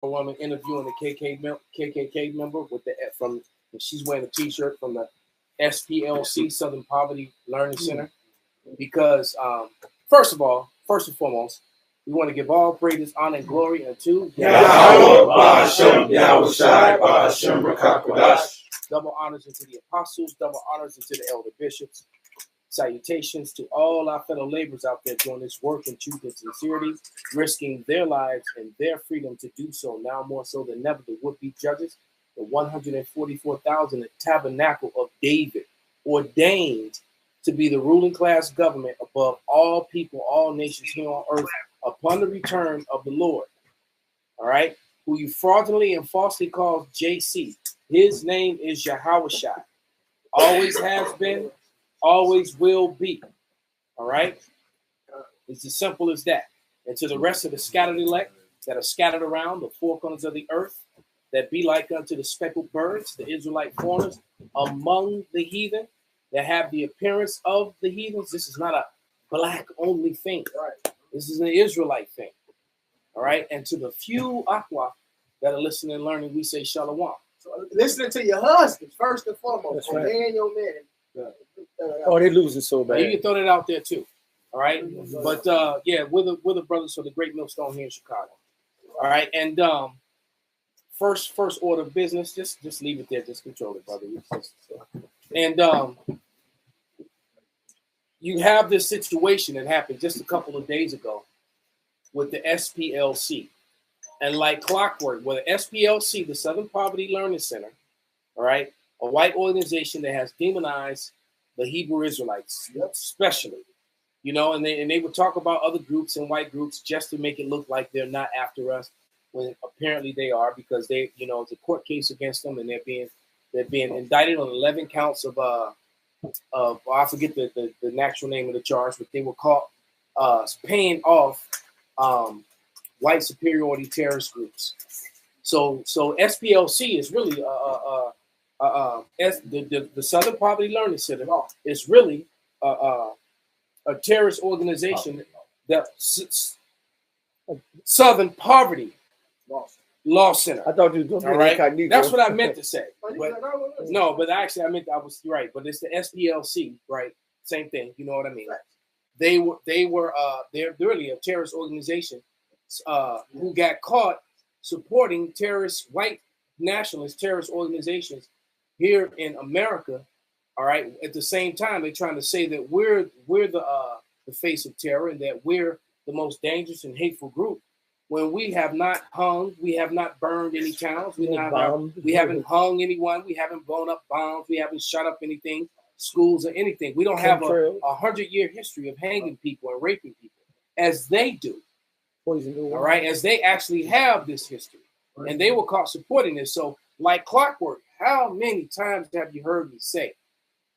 woman interviewing the KKK member with the from. She's wearing a T-shirt from the SPLC Southern Poverty Learning Center because first and foremost, we want to give all praises, honor, and glory unto Yahweh Ba'ashem, Yahweh Shai Ba'ashem Rakakwadash. Double honors into the apostles, double honors into the elder bishops. Salutations to all our fellow laborers out there doing this work in truth and sincerity, risking their lives and their freedom to do so now more so than ever. The would-be judges, the 144,000 tabernacle of David, ordained to be the ruling class government above all people, all nations here on earth, upon the return of the Lord. All right, who you fraudulently and falsely call JC. His name is Yahweh Shai. Always has been, always will be. All right? It's as simple as that. And to the rest of the scattered elect that are scattered around the four corners of the earth, that be like unto the speckled birds, the Israelite foreigners among the heathen, that have the appearance of the heathens. This is not a black only thing. Right. This is an Israelite thing. All right? And to the few Aqua that are listening and learning, we say Shalom. So listening to your husband, first and foremost, obeying your man. Yeah. Oh, they losing so bad. You can throw that out there too. All right. But yeah, we're the brothers of the Great Millstone here in Chicago. All right. And first order of business, just leave it there. Just control it, brother. And you have this situation that happened just a couple of days ago with the SPLC. And like clockwork, where the SPLC, the Southern Poverty Learning Center, all right, a white organization that has demonized the Hebrew Israelites, especially, you know, and they would talk about other groups and white groups just to make it look like they're not after us, when apparently they are, because they, you know, it's a court case against them, and they're being indicted on 11 counts of I forget the actual name of the charge, but they were caught paying off white superiority terrorist groups. So SPLC is really the Southern Poverty Learning Center is really a terrorist organization that Southern Poverty Law Center. I thought you were going right. That's what I meant to say. But, no, but actually I was right. But it's the SPLC, right? Same thing. You know what I mean? They're really a terrorist organization who got caught supporting terrorist white nationalist terrorist organizations here in America. All right. At the same time, they're trying to say that we're the face of terror and that we're the most dangerous and hateful group, when we have not hung, we have not burned any towns, we haven't hung anyone, we haven't blown up bombs, we haven't shot up anything, schools or anything. We don't have a 100-year history of hanging people and raping people as they do. All right, as they actually have this history, and they were caught supporting this. So, like clockwork, how many times have you heard me say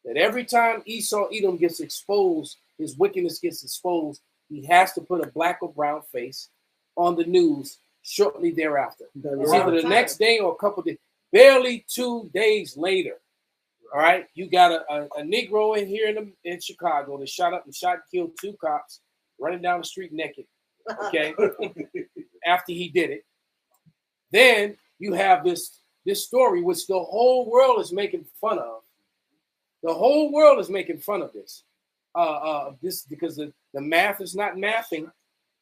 that every time Esau Edom gets exposed, his wickedness gets exposed, he has to put a black or brown face on the news shortly thereafter? It's either the next day or a couple of days, barely 2 days later. All right, you got a Negro in here in Chicago that shot and killed 2 cops running down the street naked. Okay, after he did it, then you have this story which the whole world is making fun of. The whole world is making fun of this. This because the math is not mathing.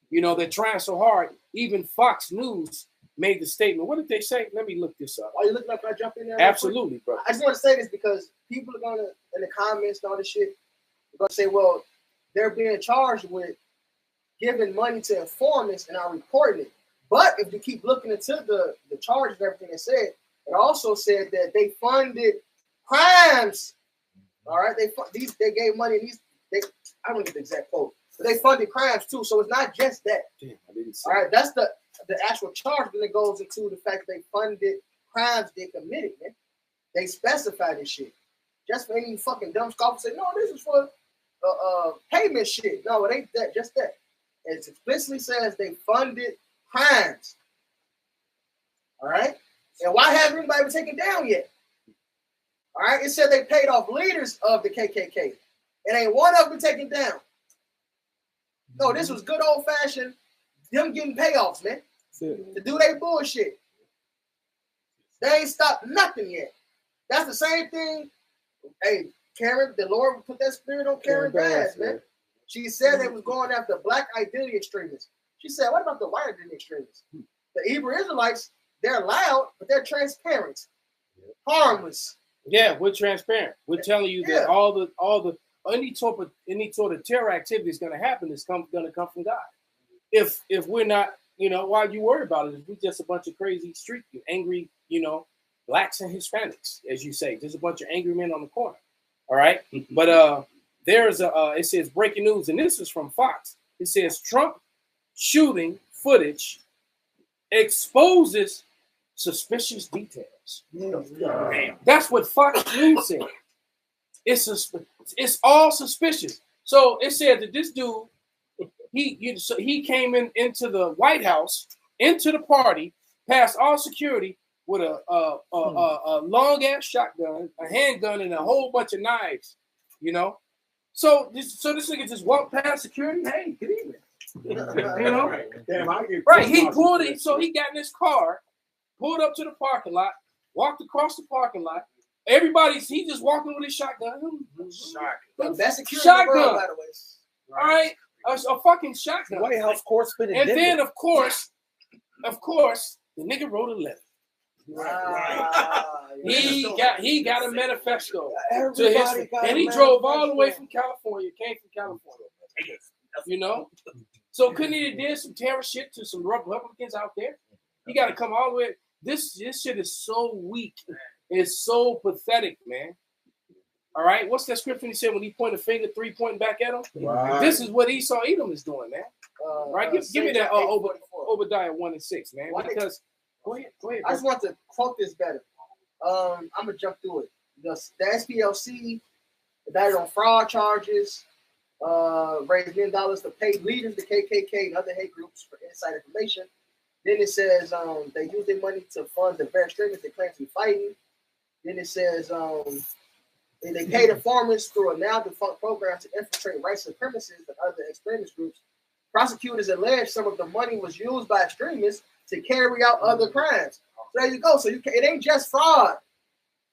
You know, they're trying so hard. Even Fox News made the statement. What did they say? Let me look this up. Are you looking up? Can I jump in there? Absolutely, bro. I just want to say this because people are gonna, in the comments and all this shit, they're gonna say, well, they're being charged with giving money to informants and are reporting it. But if you keep looking into the charges and everything they said, it also said that they funded crimes. All right, they gave money. I don't get the exact quote, but they funded crimes too. So it's not just that. Damn, I didn't see all right, that's the actual charge. Then it goes into the fact that they funded crimes they committed. Man, they specify this shit. Just for any fucking dumb scoffer say, no, this is for payment shit. No, it ain't that. Just that. It explicitly says they funded crimes. All right? And why hasn't anybody been taken down yet? All right? It said they paid off leaders of the KKK. And ain't one of them taken down. No, this was good old-fashioned them getting payoffs, man. to do their bullshit. They ain't stopped nothing yet. That's the same thing. Hey, Karen, the Lord put that spirit on Karen Bass, man. She said they was going after black identity extremists. She said, what about the white identity extremists? The Hebrew Israelites, they're loud, but they're transparent, harmless. Yeah, we're transparent. We're telling you that all the any sort of terror activity is going to happen is going to come from God. If we're not, why are you worried about it? If we're just a bunch of crazy street, angry, blacks and Hispanics, as you say, just a bunch of angry men on the corner. All right, but there's it says breaking news, and this is from Fox. It says Trump shooting footage exposes suspicious details. That's what Fox News said. It's all suspicious. So it said that this dude, he came into the White House, into the party, passed all security with a long ass shotgun, a handgun, and a whole bunch of knives. So this nigga just walked past security. Hey, good evening. Right? He pulled it. So he got in his car, pulled up to the parking lot, walked across the parking lot. He just walking with his shotgun. Best security shotgun, in the world, by the way. All right, a fucking shotgun. White House course fit. And then of course, the nigga wrote a letter. He got a manifesto to his, and he drove all the way from California. Came from California. So couldn't he have did some terror shit to some Republicans out there? He got to come all the way. This shit is so weak. It's so pathetic, man. All right, what's that scripture he said when he pointed a finger, 3 pointing back at him? Right. This is what Esau Edom is doing, man. Right, give me that Obadiah 1:6, man. Because go ahead. I just want to quote this better. I'm gonna jump through it. The SPLC indicted on fraud charges, raised $1 million to pay leaders, the KKK and other hate groups for inside information. Then it says they use their money to fund the very extremists they claim to be fighting. Then it says they paid informants through a now defunct program to infiltrate white supremacists and other extremist groups. Prosecutors allege some of the money was used by extremists to carry out other crimes. So there you go. So it ain't just fraud.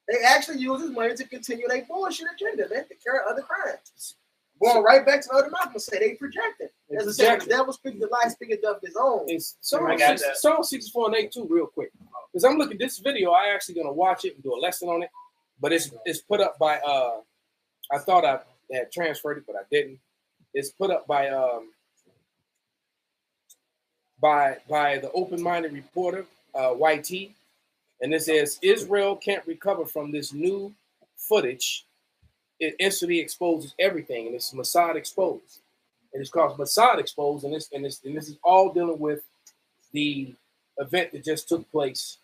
They actually use this money to continue their bullshit agenda, man, to carry out other crimes. Going right back to the other Malcolm said they projected. As I said, the devil speaking the lie, speaking of his own. Psalm 64 and 8 too, real quick. Because I'm looking at this video, I actually gonna watch it and do a lesson on it. But it's put up by I thought I had transferred it, but I didn't. It's put up by the open-minded reporter, YT, and this says Israel can't recover from this new footage. It instantly exposes everything, and it's Mossad exposed. And it's called Mossad exposed, and this is all dealing with the event that just took place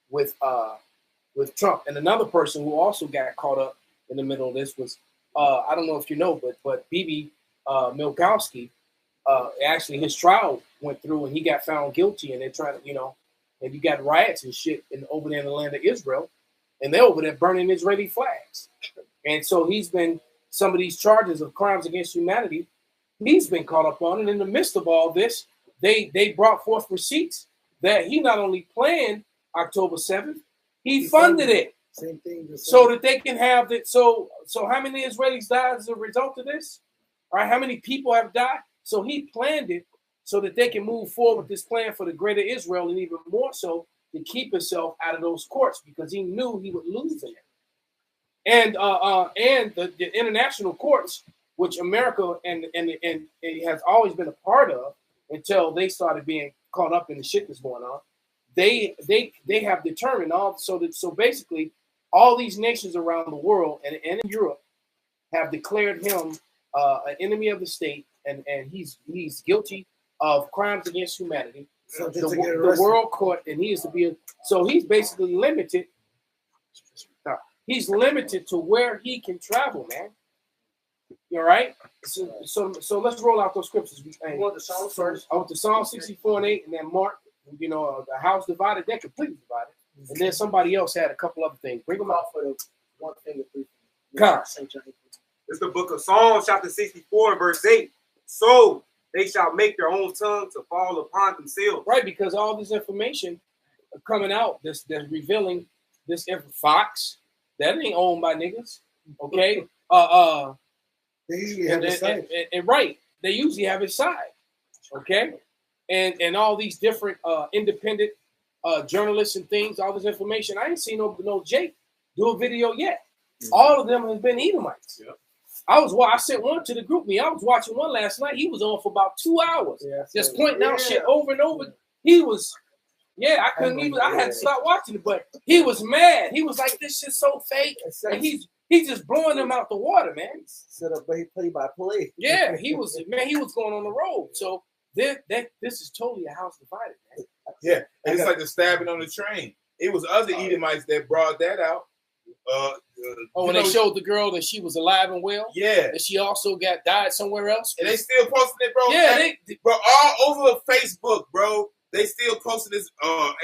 with Trump. And another person who also got caught up in the middle of this was I don't know if you know, but Bibi Milkowski. Actually, his trial went through, and he got found guilty, and they're trying to, and you got riots and shit over there in the land of Israel, and they're over there burning Israeli flags. And so he's been, some of these charges of crimes against humanity, he's been caught up on. And in the midst of all this, they brought forth receipts that he not only planned October 7th, he funded it. Same thing. So that they can have it. So how many Israelis died as a result of this? All right, how many people have died? So he planned it so that they can move forward with this plan for the greater Israel, and even more so to keep himself out of those courts, because he knew he would lose in it. And the international courts, which America and it has always been a part of until they started being caught up in the shit that's going on, they have determined so basically all these nations around the world and in Europe have declared him an enemy of the state, and he's guilty of crimes against humanity. So the world court, and he is to be so he's basically limited. He's limited to where he can travel, man. All right. So let's roll out those scriptures. You want the Psalms first? I want the Psalm 64 and 8, and then Mark. The house divided, they're completely divided. And then somebody else had a couple other things. Bring them out for the 1 thing or 3. It's the book of Psalms, chapter 64, verse 8. So they shall make their own tongue to fall upon themselves. Right, because all this information coming out that's revealing this Fox that ain't owned by niggas. Okay, They usually have a side. and right, they usually have his side. Okay, and all these different independent journalists and things, all this information. I ain't seen no Jake do a video yet. All of them have been Edomites. Yep. I sent one to the group me. I was watching one last night. He was on for about 2 hours, just pointing out shit over and over. He was, I couldn't even. I had to stop watching it, but he was mad. He was like, "This shit's so fake," and he's just blowing them out the water, man. Set up play by play. Yeah, he was going on the road. So this is totally a house divided, man. Yeah, and it's like the stabbing on the train. It was other Edomites that brought that out. When they showed the girl that she was alive and well, yeah, that she also died somewhere else, and they still posting it, bro. Yeah, bro, all over Facebook, bro. They still posting this.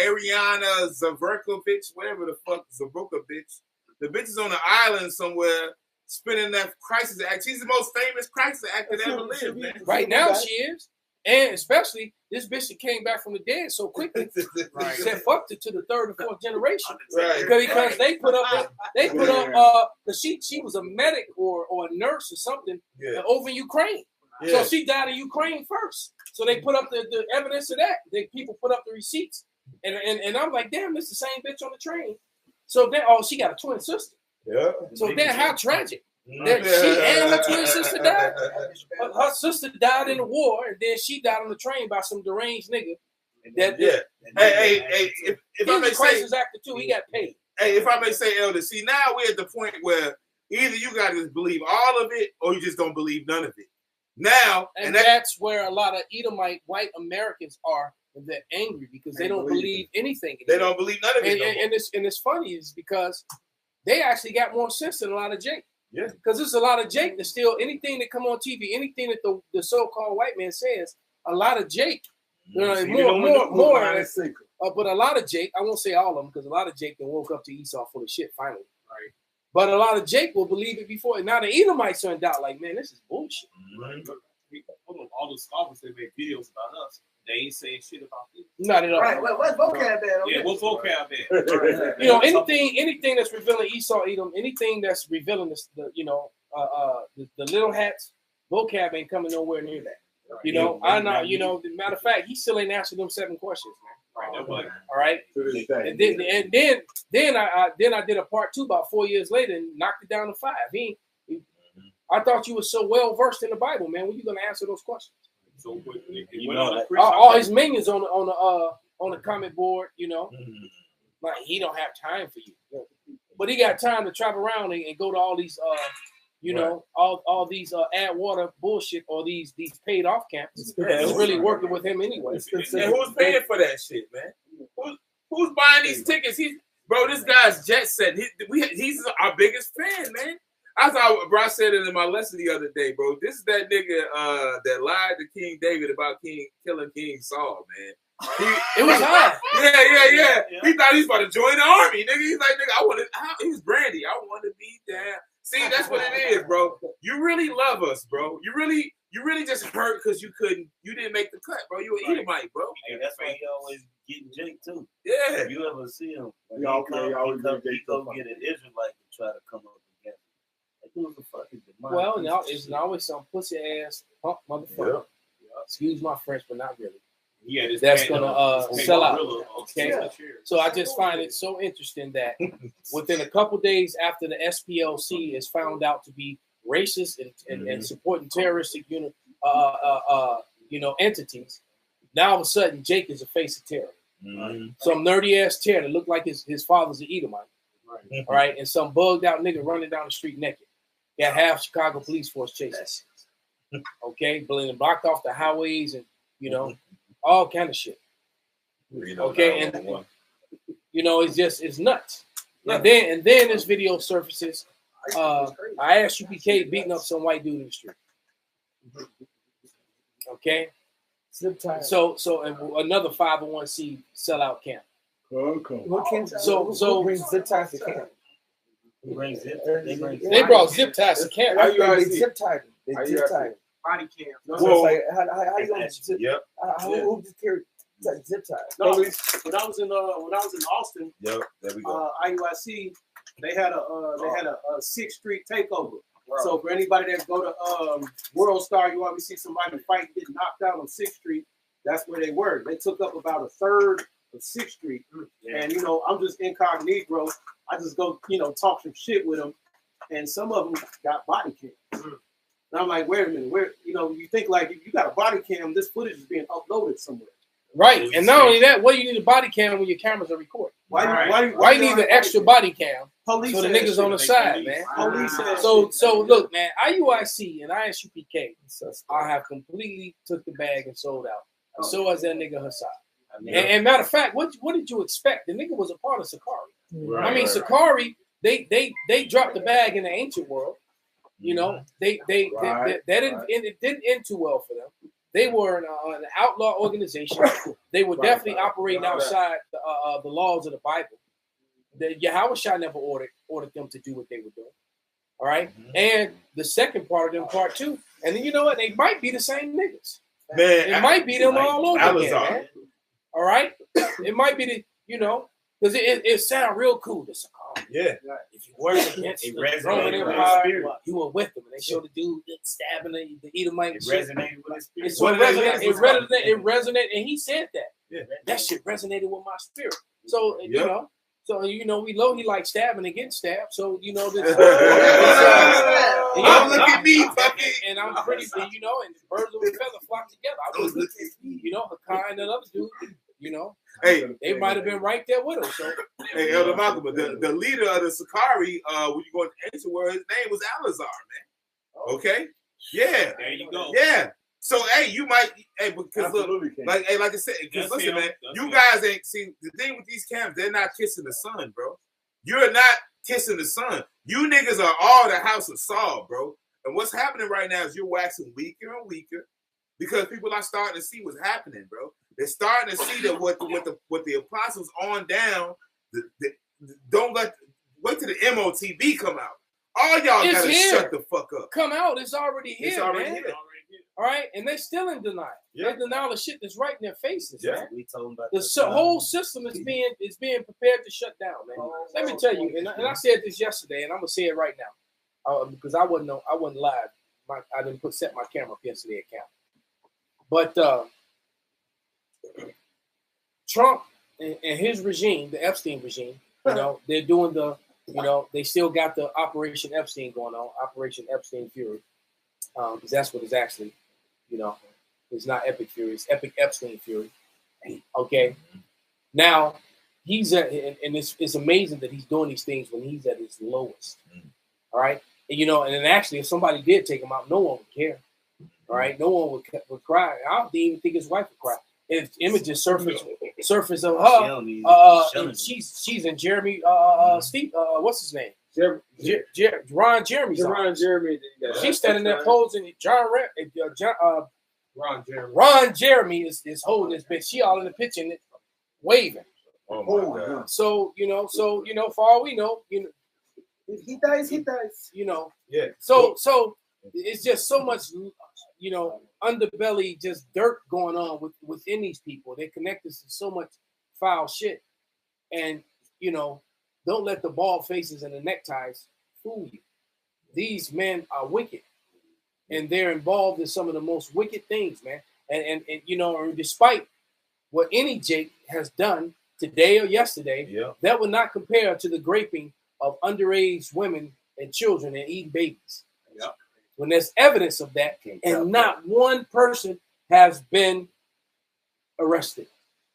Ariana Zavrkovich, whatever the fuck, Zabrukovich. The bitch is on an island somewhere spinning that crisis act. She's the most famous crisis actor that ever lived, man. Right now, she is. And especially this bitch that came back from the dead so quickly, said fucked it to the third and fourth generation, because they put up, because she was a medic or a nurse or something over in Ukraine, so she died in Ukraine first. So they put up the evidence of that. People put up the receipts, and I'm like, damn, this the same bitch on the train. So then, she got a twin sister. Yeah. So then, how tragic. That she and her twin sister died. Her sister died in the war, and then she died on the train by some deranged nigga. Hey, if I may say, crisis actor too, he got paid. Hey, if I may say, Elder, see, now we're at the point where either you got to believe all of it, or you just don't believe none of it. Now, and that's where a lot of Edomite white Americans are. They're angry because they don't believe anything. They don't believe none of it. And it's funny is because they actually got more sense than a lot of Jake. Yeah, because there's a lot of Jake that still anything that come on TV, anything that the so-called white man says, a lot of Jake, more. But a lot of Jake, I won't say all of them because a lot of Jake then woke up to Esau full of shit finally, right? But a lot of Jake will believe it before. And now the Edomites are in doubt, like, man, this is bullshit. All the scoffers that make videos about us, they ain't saying shit about this. Not at all. Right. What's vocab at? Yeah, what's vocab at? You know, anything that's revealing Esau, Edom, anything that's revealing the little hats, vocab ain't coming nowhere near that. You know, I know. You know, matter of fact, he still ain't answered them 7 questions, man. All right. And then I did a part 2 about 4 years later and knocked it down to 5. I thought you were so well versed in the Bible, man. When you gonna answer those questions? So all his minions on the comment board, you know, like he don't have time for you, but he got time to travel around and go to all these all these add water bullshit or these paid off camps. It's really working with him anyway. And who's paying for that shit, man? Who's buying these tickets? This guy's jet set. He's our biggest fan, man. I thought, bro, I said it in my lesson the other day, bro. This is that nigga that lied to King David about killing King Saul, man. It was hard. Yeah. He thought he was about to join the army, nigga. He's like, nigga, he was Brandy. I want to be down. See, that's what it is, bro. You really love us, bro. You really just hurt because you didn't make the cut, bro. You an Edomite, bro. Hey, that's why he always getting Jake too. Yeah. If you ever see him, he go get an Israelite to try to come up. Well, no, it's always some pussy ass punk motherfucker. Yeah. Excuse my French, but not really. Yeah, that's gonna sell out. Okay, so I just find it so interesting that within a couple days after the SPLC is found out to be racist and supporting terroristic entities, now all of a sudden Jake is a face of terror. Some nerdy ass terror that looked like his father's an Edomite. Right. All right, and some bugged out nigga running down the street naked. Got half Chicago police force chasing. Okay, blocked off the highways and all kind of shit. Okay, and it's nuts. And then this video surfaces. I asked UPK beating up some white dude in the street. Okay, so another 501c sellout camp. What camp? So brings zip ties to camp. They brought zip ties to camp. They zip tied him. body cams. No, so it's like, how you gonna zip? Yep. Who just carry zip ties? No, when I was in Austin, Yep. There we go. IUIC, they had a 6th Street takeover. Right. So for anybody that go to World Star, you always see somebody fight get knocked out on 6th Street. That's where they were. They took up about a third of 6th Street, and I'm just incognito. I just go talk some shit with them, and some of them got body cams. And I'm like, wait a minute, where you think like if you got a body cam, this footage is being uploaded somewhere. Right, and not only that, what do you need a body cam when your cameras are recording? Why you need an extra body cam? Police so the niggas on the side, man. So look, man, IUIC and ISUPK, I have completely took the bag and sold out. And so has that nigga Hassan. And matter of fact, what did you expect? The nigga was a part of Sakari. Sakari, they dropped the bag in the ancient world. They it didn't end too well for them. They were an outlaw organization. They were definitely operating outside the laws of the Bible. Yahweh Shah never ordered them to do what they were doing. All right. And the second part of them, part two. And then you know what? They might be the same niggas. Man, it might be them all over again, man. All right. It might be because it sounds real cool. If you work against the Roman Empire, you were with them. And they showed the dude stabbing the Edomite. It resonated with his spirit. It resonated, and he said that. Yeah. That shit resonated with my spirit. So, we know he likes stabbing and getting stabbed. So, this. Look at me, fucking. And I'm pretty, and birds of a feather flock together. I was looking at Hakai and another dude. Hey, they might have been right there with him. So, hey, Elder Malcolm, the leader of the Sakari, when you go into ancient world, his name was Alazar, man. Okay, yeah, there you go. Yeah. So, hey, you might, because look, like I said, because listen, man, you guys ain't see the thing with these cams. They're not kissing the sun, bro. You're not kissing the sun. You niggas are all the house of Saul, bro. And what's happening right now is you're waxing weaker and weaker because people are starting to see what's happening, bro. They're starting to see that what the apostles on down. Wait till the MOTB come out. All y'all gotta shut the fuck up. Come out. It's already here. It's already man. here. All right, and they still in denial. Yeah. They deny the shit that's right in their faces. Yeah. Man. We told them about the whole system is being prepared to shut down, man. Let me tell you, and I said this yesterday, and I'm gonna say it right now, because I wasn't live. I didn't set my camera up yesterday account, but Trump and his regime, the Epstein regime, they're doing they still got the Operation Epstein going on, Operation Epstein Fury, because that's what it's actually. It's not Epic Fury, it's Epic Epstein Fury. Okay. Now, he's and it's amazing that he's doing these things when he's at his lowest. All right. And, and then actually, if somebody did take him out, no one would care. All right. No one would cry. I don't even think his wife would cry. If images surface of her, and she's in Jeremy, Steve, what's his name? Ron Jeremy. She's standing there posing. Ron Jeremy is holding this bitch. She all in the picture and waving. Oh my God. So for all we know, he dies. Yeah. So it's just so much, underbelly, just dirt going on within these people. They connect us to so much foul shit, and don't let the bald faces and the neckties fool you. These men are wicked, and they're involved in some of the most wicked things, man. And despite what any Jake has done today or yesterday, that would not compare to the raping of underage women and children and eating babies. Yeah. When there's evidence of that, and not one person has been arrested.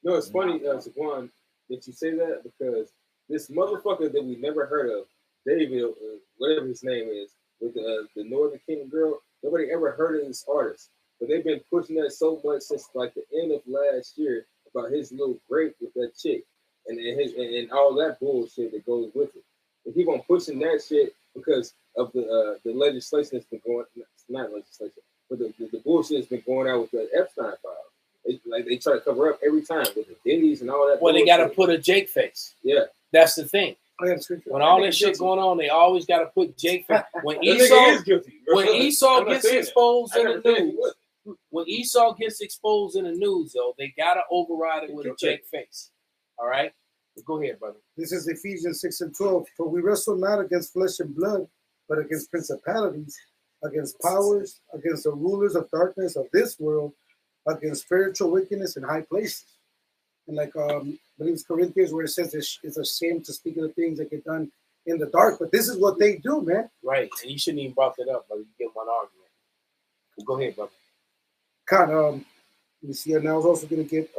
No, it's funny, Zaquan, that you say that, because this motherfucker that we never heard of, David, whatever his name is, with the Northern Kingdom girl, nobody ever heard of this artist. But they've been pushing that so much since like the end of last year about his little break with that chick and all that bullshit that goes with it. They keep on pushing that shit because of the legislation that's been going, not legislation, but the bullshit that's been going out with the Epstein files. They try to cover up every time with the Diddy's and all that. Well, they got to put a Jake face. Yeah. That's the thing. When all that shit going on, they always got to put Jake. When That nigga is guilty. Bro. when Esau I'm not gets saying exposed that. in I the never said he news, was. when Esau gets exposed in the news, though, they gotta override it with a Jake face. All right, go ahead, brother. This is Ephesians 6:12. For we wrestle not against flesh and blood, but against principalities, against powers, against the rulers of darkness of this world, against spiritual wickedness in high places. And like I believe it's Corinthians where it says it's a shame to speak of the things that get done in the dark, but this is what they do, man. Right, and you shouldn't even brought that up, brother. You get one argument. Go ahead, brother. Con, you see, and I was also gonna get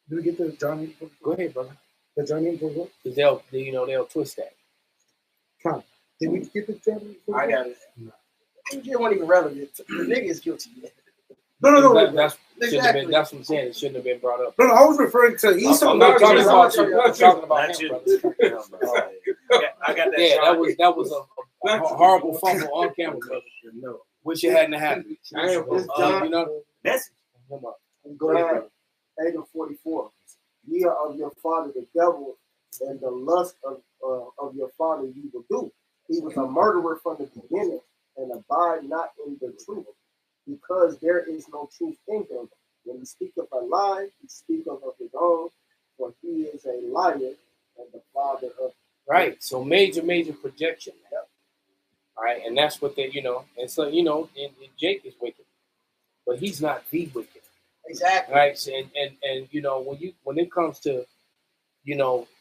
did we get the Johnny? Go ahead, brother. The Johnny info? Because they'll twist that. Con, did we get the Johnny info? I got it. It wasn't even relevant. The nigga is guilty. No. That's what I'm saying. It shouldn't have been brought up. No, I was referring to Esau. I'm not talking about you. I'm talking about Not him, you. brother. I got that. Yeah, Sean. that was a horrible fumble on camera, brother. No. Wish it hadn't happened. I am You know, That's come on. Go ahead. 8:44. Ye are of your father the devil, and the lust of your father you will do. He was a murderer from the beginning, and abide not in the truth, because there is no truth in him. When he speaketh a lie, he speaketh of his own, for he is a liar and the father of. Right. So major projection. Man. All right, and that's what they, and so and Jake is wicked, but he's not the wicked. Exactly. Right. And when it comes to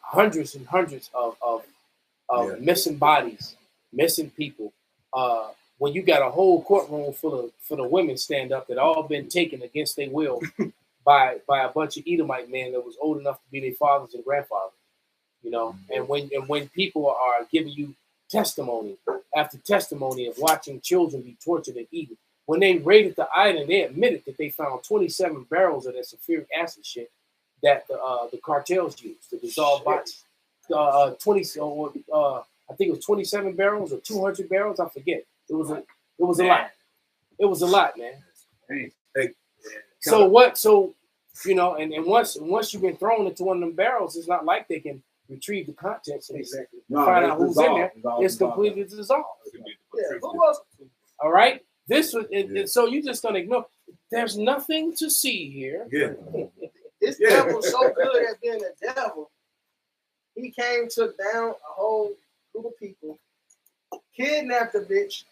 hundreds and hundreds of missing bodies, missing people, when you got a whole courtroom full of women stand up that all been taken against their will by a bunch of Edomite men that was old enough to be their fathers and grandfathers, and when people are giving you testimony after testimony of watching children be tortured and eaten. When they raided the island, they admitted that they found 27 barrels of that sulfuric acid shit that the cartels used to dissolve bodies. I think it was 27 barrels or 200 barrels. I forget. It was a lot. It was a lot, man. So what? So and once you've been thrown into one of them barrels, it's not like they can retrieve the contents and find out who's in there. It's completely dissolved. Yeah, who was? All right. This was, so you're just gonna ignore. There's nothing to see here. Yeah. This devil's so good at being a devil. He took down a whole group of people, kidnapped a bitch,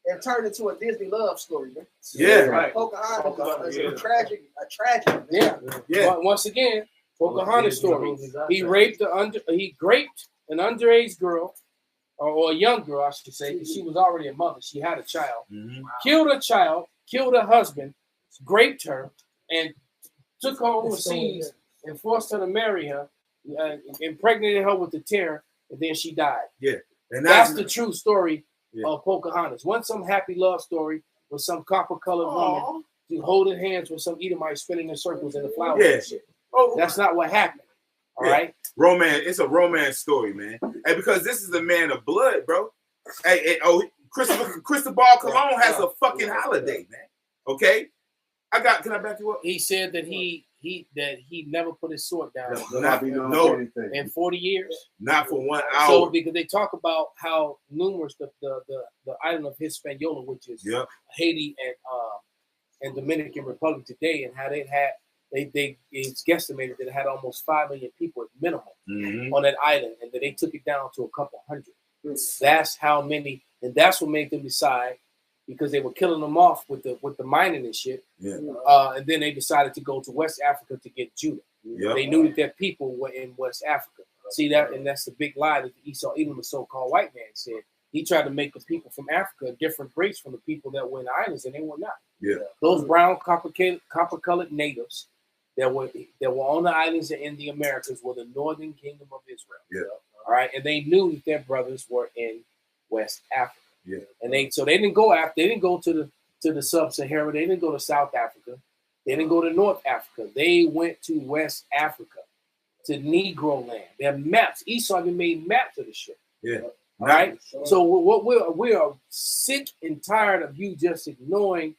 and turned it into a Disney love story. Man. Yeah, right. Pocahontas is a tragic. Yeah. Once again, Pocahontas story. He raped he raped an underage girl. Or a young girl, I should say, because she was already a mother. She had a child. Mm-hmm. Killed her child, killed her husband, raped her, and took her overseas and forced her to marry her, impregnated her with the terror, and then she died. Yeah. And that's the true story of Pocahontas. Wasn't some happy love story with some copper-colored woman holding hands with some Edomite spinning in circles in the flowers and shit. That's not what happened. All right. Romance. It's a romance story, man. And because this is a man of blood, bro. Cristobal Colon has a fucking holiday, man. Okay. Can I back you up? He said that he never put his sword down in 40 years. Not for 1 hour. So because they talk about how numerous the island of Hispaniola, which is Haiti and Dominican Republic today, and how it's guesstimated that it had almost 5 million people at minimum on that island, and that they took it down to a couple hundred. That's how many, and that's what made them decide, because they were killing them off with the mining and shit. And then they decided to go to West Africa to get Judah. They knew that their people were in West Africa. See that, and that's the big lie that the Esau Edom, the so-called white man, said. He tried to make the people from Africa a different race from the people that were in the islands, and they were not. Those brown copper-colored natives that were on the islands and in the Americas were the northern kingdom of Israel. All right, and they knew that their brothers were in West Africa. And they didn't go to the sub-Sahara. They didn't go to South Africa. They didn't go to North Africa. They went to West Africa, to Negro land. They have maps. Esau even made maps of the shit. All right. So what we are sick and tired of you just ignoring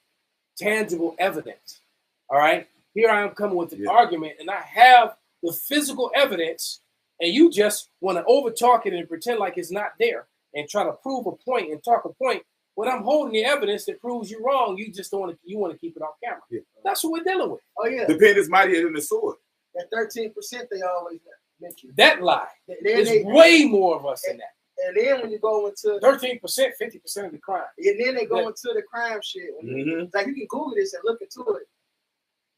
tangible evidence. All right. Here I am coming with an argument, and I have the physical evidence and you just want to over talk it and pretend like it's not there and try to prove a point and talk a point. When I'm holding the evidence that proves you wrong, you just don't want to. You want to keep it off camera. Yeah. That's what we're dealing with. Oh yeah. The pen is mightier than the sword. That 13% they always mention. That lie. There's way more of us than that. And then when you go into 13%, 50% of the crime. And then they go into the crime shit. Like you can Google this and look into it.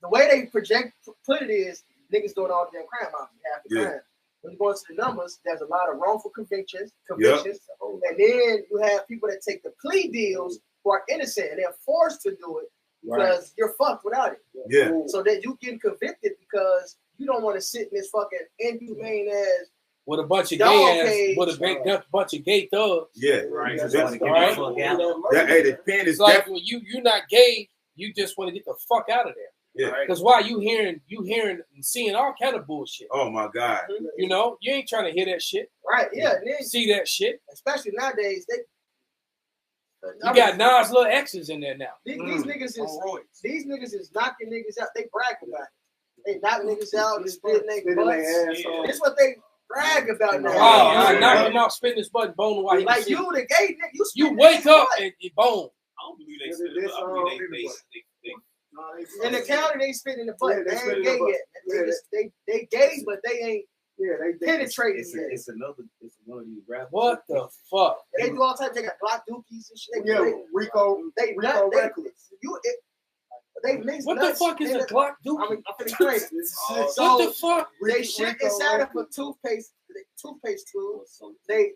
The way they put it is niggas doing all the damn crime out half the crime. When you go into the numbers, there's a lot of wrongful convictions, and then you have people that take the plea deals who are innocent and they're forced to do it because you're fucked without it. Yeah. So that you getting convicted because you don't want to sit in this fucking inhumane ass with a bunch of gay ass, with a bunch of gay thugs. Yeah, right. That's right. Hey, the pen is like when you're not gay, you just want to get the fuck out of there. Yeah. Because why you hearing and seeing all kind of bullshit. Oh my God. You know, you ain't trying to hear that shit. Right, yeah. And then, see that shit. Especially nowadays, you got Nas little X's in there now. These niggas is knocking niggas out. They brag about it. They knock niggas out and spitting their butts. That's what they brag about now. Oh, I knock him out, spitting his butt and bone while he like you, the gay nigga, you wake up and you bone. I don't believe they spit it. I believe they in the county, they spit in the butt. They ain't gay yet. They gay, but they ain't penetrating yet. It's one of these rappers. What the fuck? They do all types. They got Glock dookies and shit. Rico Reckless. They mix what nuts. The fuck is a Glock dookie? I'm finna crazy. What the fuck? They shit inside of a toothpaste tube. They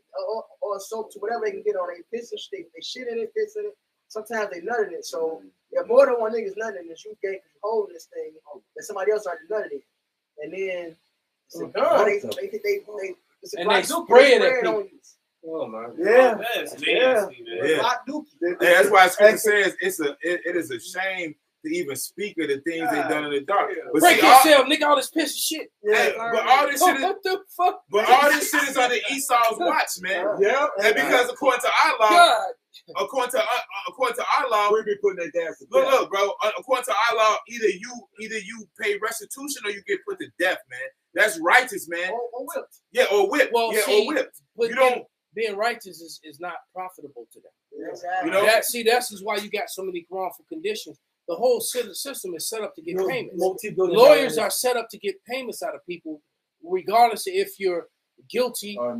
or soap to whatever they can get on. They piss and shit. They shit in it, piss in it. Sometimes they nut in it. So more than one nigga's nutting in this. You gay because you holding this thing that somebody else already nutted in. And then it's a gun. It's a Glock dookie. Spray it at people. Oh my God. Yeah. That's why Scripture says it is a shame to even speak of the things they done in the dark. But break yourself, nigga, all this piss of shit. Yeah, but all this shit is what the fuck? But all this shit is under Esau's watch, man. Yeah. And because according to Allah, according to Allah, we be putting that down. Look, bro. According to Allah, either you pay restitution or you get put to death, man. That's righteous, man. Or whipped. Yeah, or whipped. Well, yeah, see, or whipped. You don't. Being righteous is not profitable to them. Exactly. You know, that's why you got so many wrongful conditions. The whole system is set up to get payments. Lawyers are set up to get payments out of people, regardless of if you're guilty or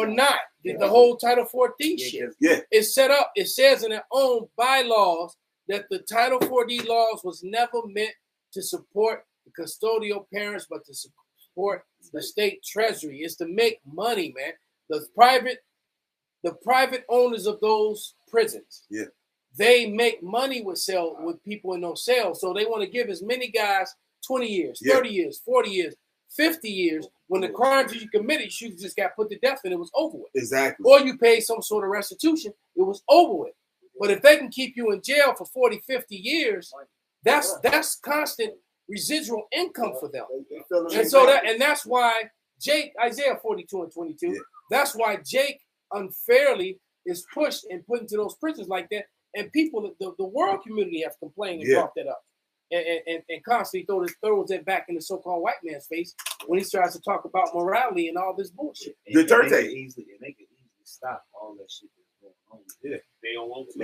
not. The whole Title 4D shit is set up. It says in their own bylaws that the Title 4D laws was never meant to support the custodial parents, but to support the state treasury. It's to make money, man. The private owners of those prisons. Yeah. They make money with people in those cells. So they want to give as many guys 20 years, 30 years, 40 years, 50 years. When the crimes that you committed, you just got put to death and it was over with. Exactly. Or you paid some sort of restitution, it was over with. But if they can keep you in jail for 40, 50 years, that's constant residual income for them. And so that's why Jake, Isaiah 42 and 22, that's why Jake unfairly is pushed and put into those prisons like that. And people, the world community have complained and brought that up. And constantly throws it back in the so-called white man's face when he tries to talk about morality and all this bullshit. They can easily stop all that shit that's going on. Yeah, they don't want to.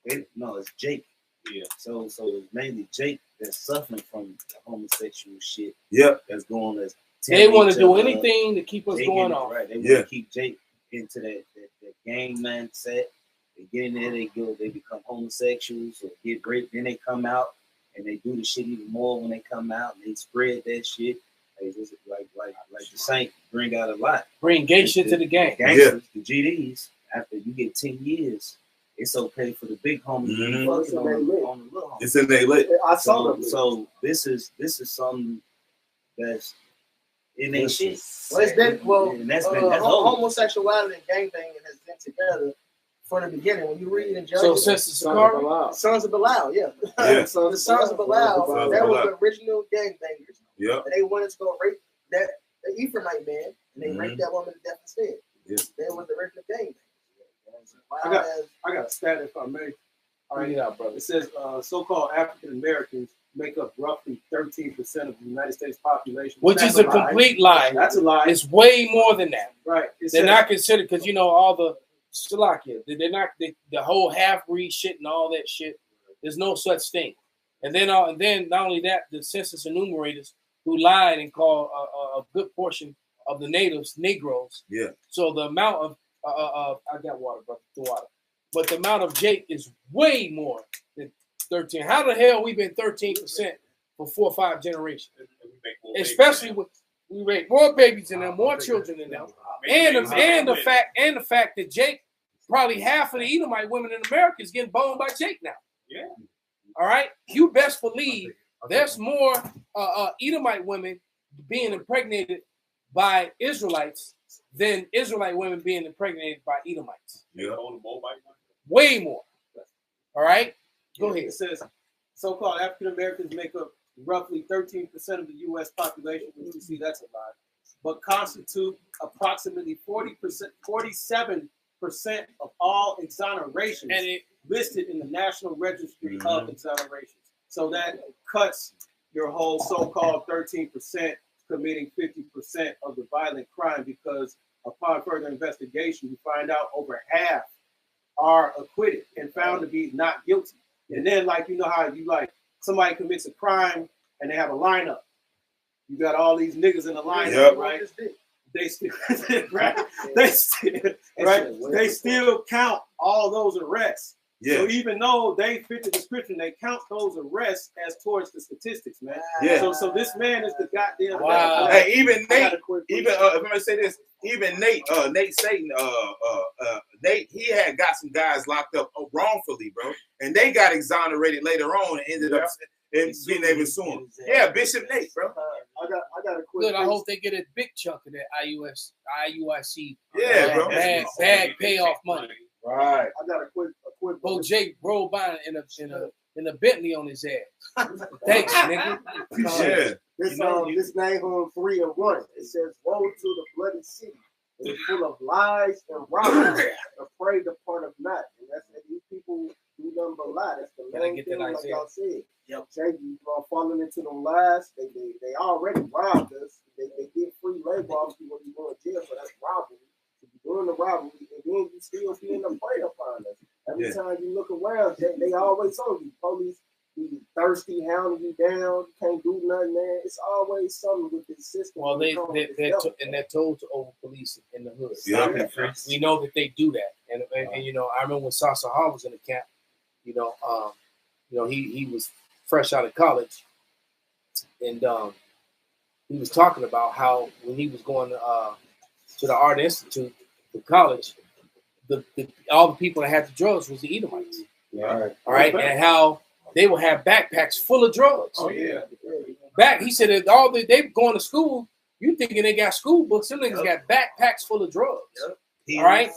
It's Jake. Yeah. So it's mainly Jake that's suffering from the homosexual shit. Yep. That's going on. They want to do anything to keep us going on. Right. They want to keep Jake into that gang mindset. They get in there, they become homosexuals or get raped. Then they come out and they do the shit even more when they come out and they spread that shit. They just like the Saint bring out a lot. Bring gay shit to the gang. Gangsters, the GDs. After you get 10 years, it's okay for the big homies to be fucking on the little homies. It's in they lit. I saw them. So this is something that's in their shit. Well, it's been that's homosexuality and gang banging has been together from the beginning. When you read in Judges, so since the Sons of Belial, the Sons of Belial, that was the original gang bangers. Yeah, and they wanted to go rape that Ephraimite man, and they raped that woman to death instead. Yeah, they was the original gang I bangers. got a stat if I may. All right, brother. It says so-called African Americans make up roughly 13% of the United States population. Which is a complete lie. That's a lie. It's way more than that. Right. They're not considered because all the Slovakia. They're not the whole half-breed shit and all that shit. There's no such thing. And then not only that, the census enumerators who lied and called a good portion of the natives Negroes. Yeah. So the amount of I got water, brother, the water. But the amount of Jake is way more than 13. How the hell we been 13% for 4 or 5 generations? Especially with we make more babies than them, more children than them, and the fact that Jake, probably half of the Edomite women in America is getting boned by Jake now. Yeah. All right, you best believe there's more Edomite women being impregnated by Israelites than Israelite women being impregnated by Edomites. Yeah. Way more. All right, go ahead. It says so-called African Americans make up roughly 13% of the U.S. population, which you see that's a lot, but constitute approximately 47% of all exonerations listed in the National Registry of Exonerations. So that cuts your whole so-called 13% committing 50% of the violent crime, because upon further investigation, you find out over half are acquitted and found to be not guilty. And then, like, you know how you like somebody commits a crime and they have a lineup. You got all these niggas in the lineup, right? They still, right? They still count all those arrests. Yeah. So even though they fit the description, they count those arrests as towards the statistics, man. Yeah. So this man is the goddamn. Wow. Hey, even Nate, if I'm gonna say this, even Nate Satan, Nate, he had got some guys locked up wrongfully, bro, and they got exonerated later on and ended up being able to sue him. Yeah, Bishop Nate, bro. I got a quick. Good. I hope they get a big chunk of that IUIC. Yeah, bro. Bad payoff money. Right. I got a quick. Bo Jake rolled by in a Bentley on his ass. Thanks, nigga. Yeah. This neighborhood 3 and 1. It says, "Woe to the bloody city. It is full of lies and robbery. Afraid to part of not." And that's that these people do nothing but lie. That's the main thing, like y'all said. Yep. Jake, you falling into them lies. They already robbed us. They get free labor obviously when you go to jail, so that's robbery. Doing the robbery, and then you still being afraid upon us. Every time you look around, they always told you, police be thirsty, hounding you down, can't do nothing, man. It's always something with this system. Well, they're told to over police in the hood. Yeah. We know that they do that, and I remember when Sasa Hall was in the camp. He was fresh out of college, and he was talking about how when he was going to the Art Institute. The college, all the people that had the drugs was the Edomites. All right, and how they would have backpacks full of drugs. Oh yeah. He said that they going to school. You thinking they got school books? Some niggas got backpacks full of drugs. Yep. All right,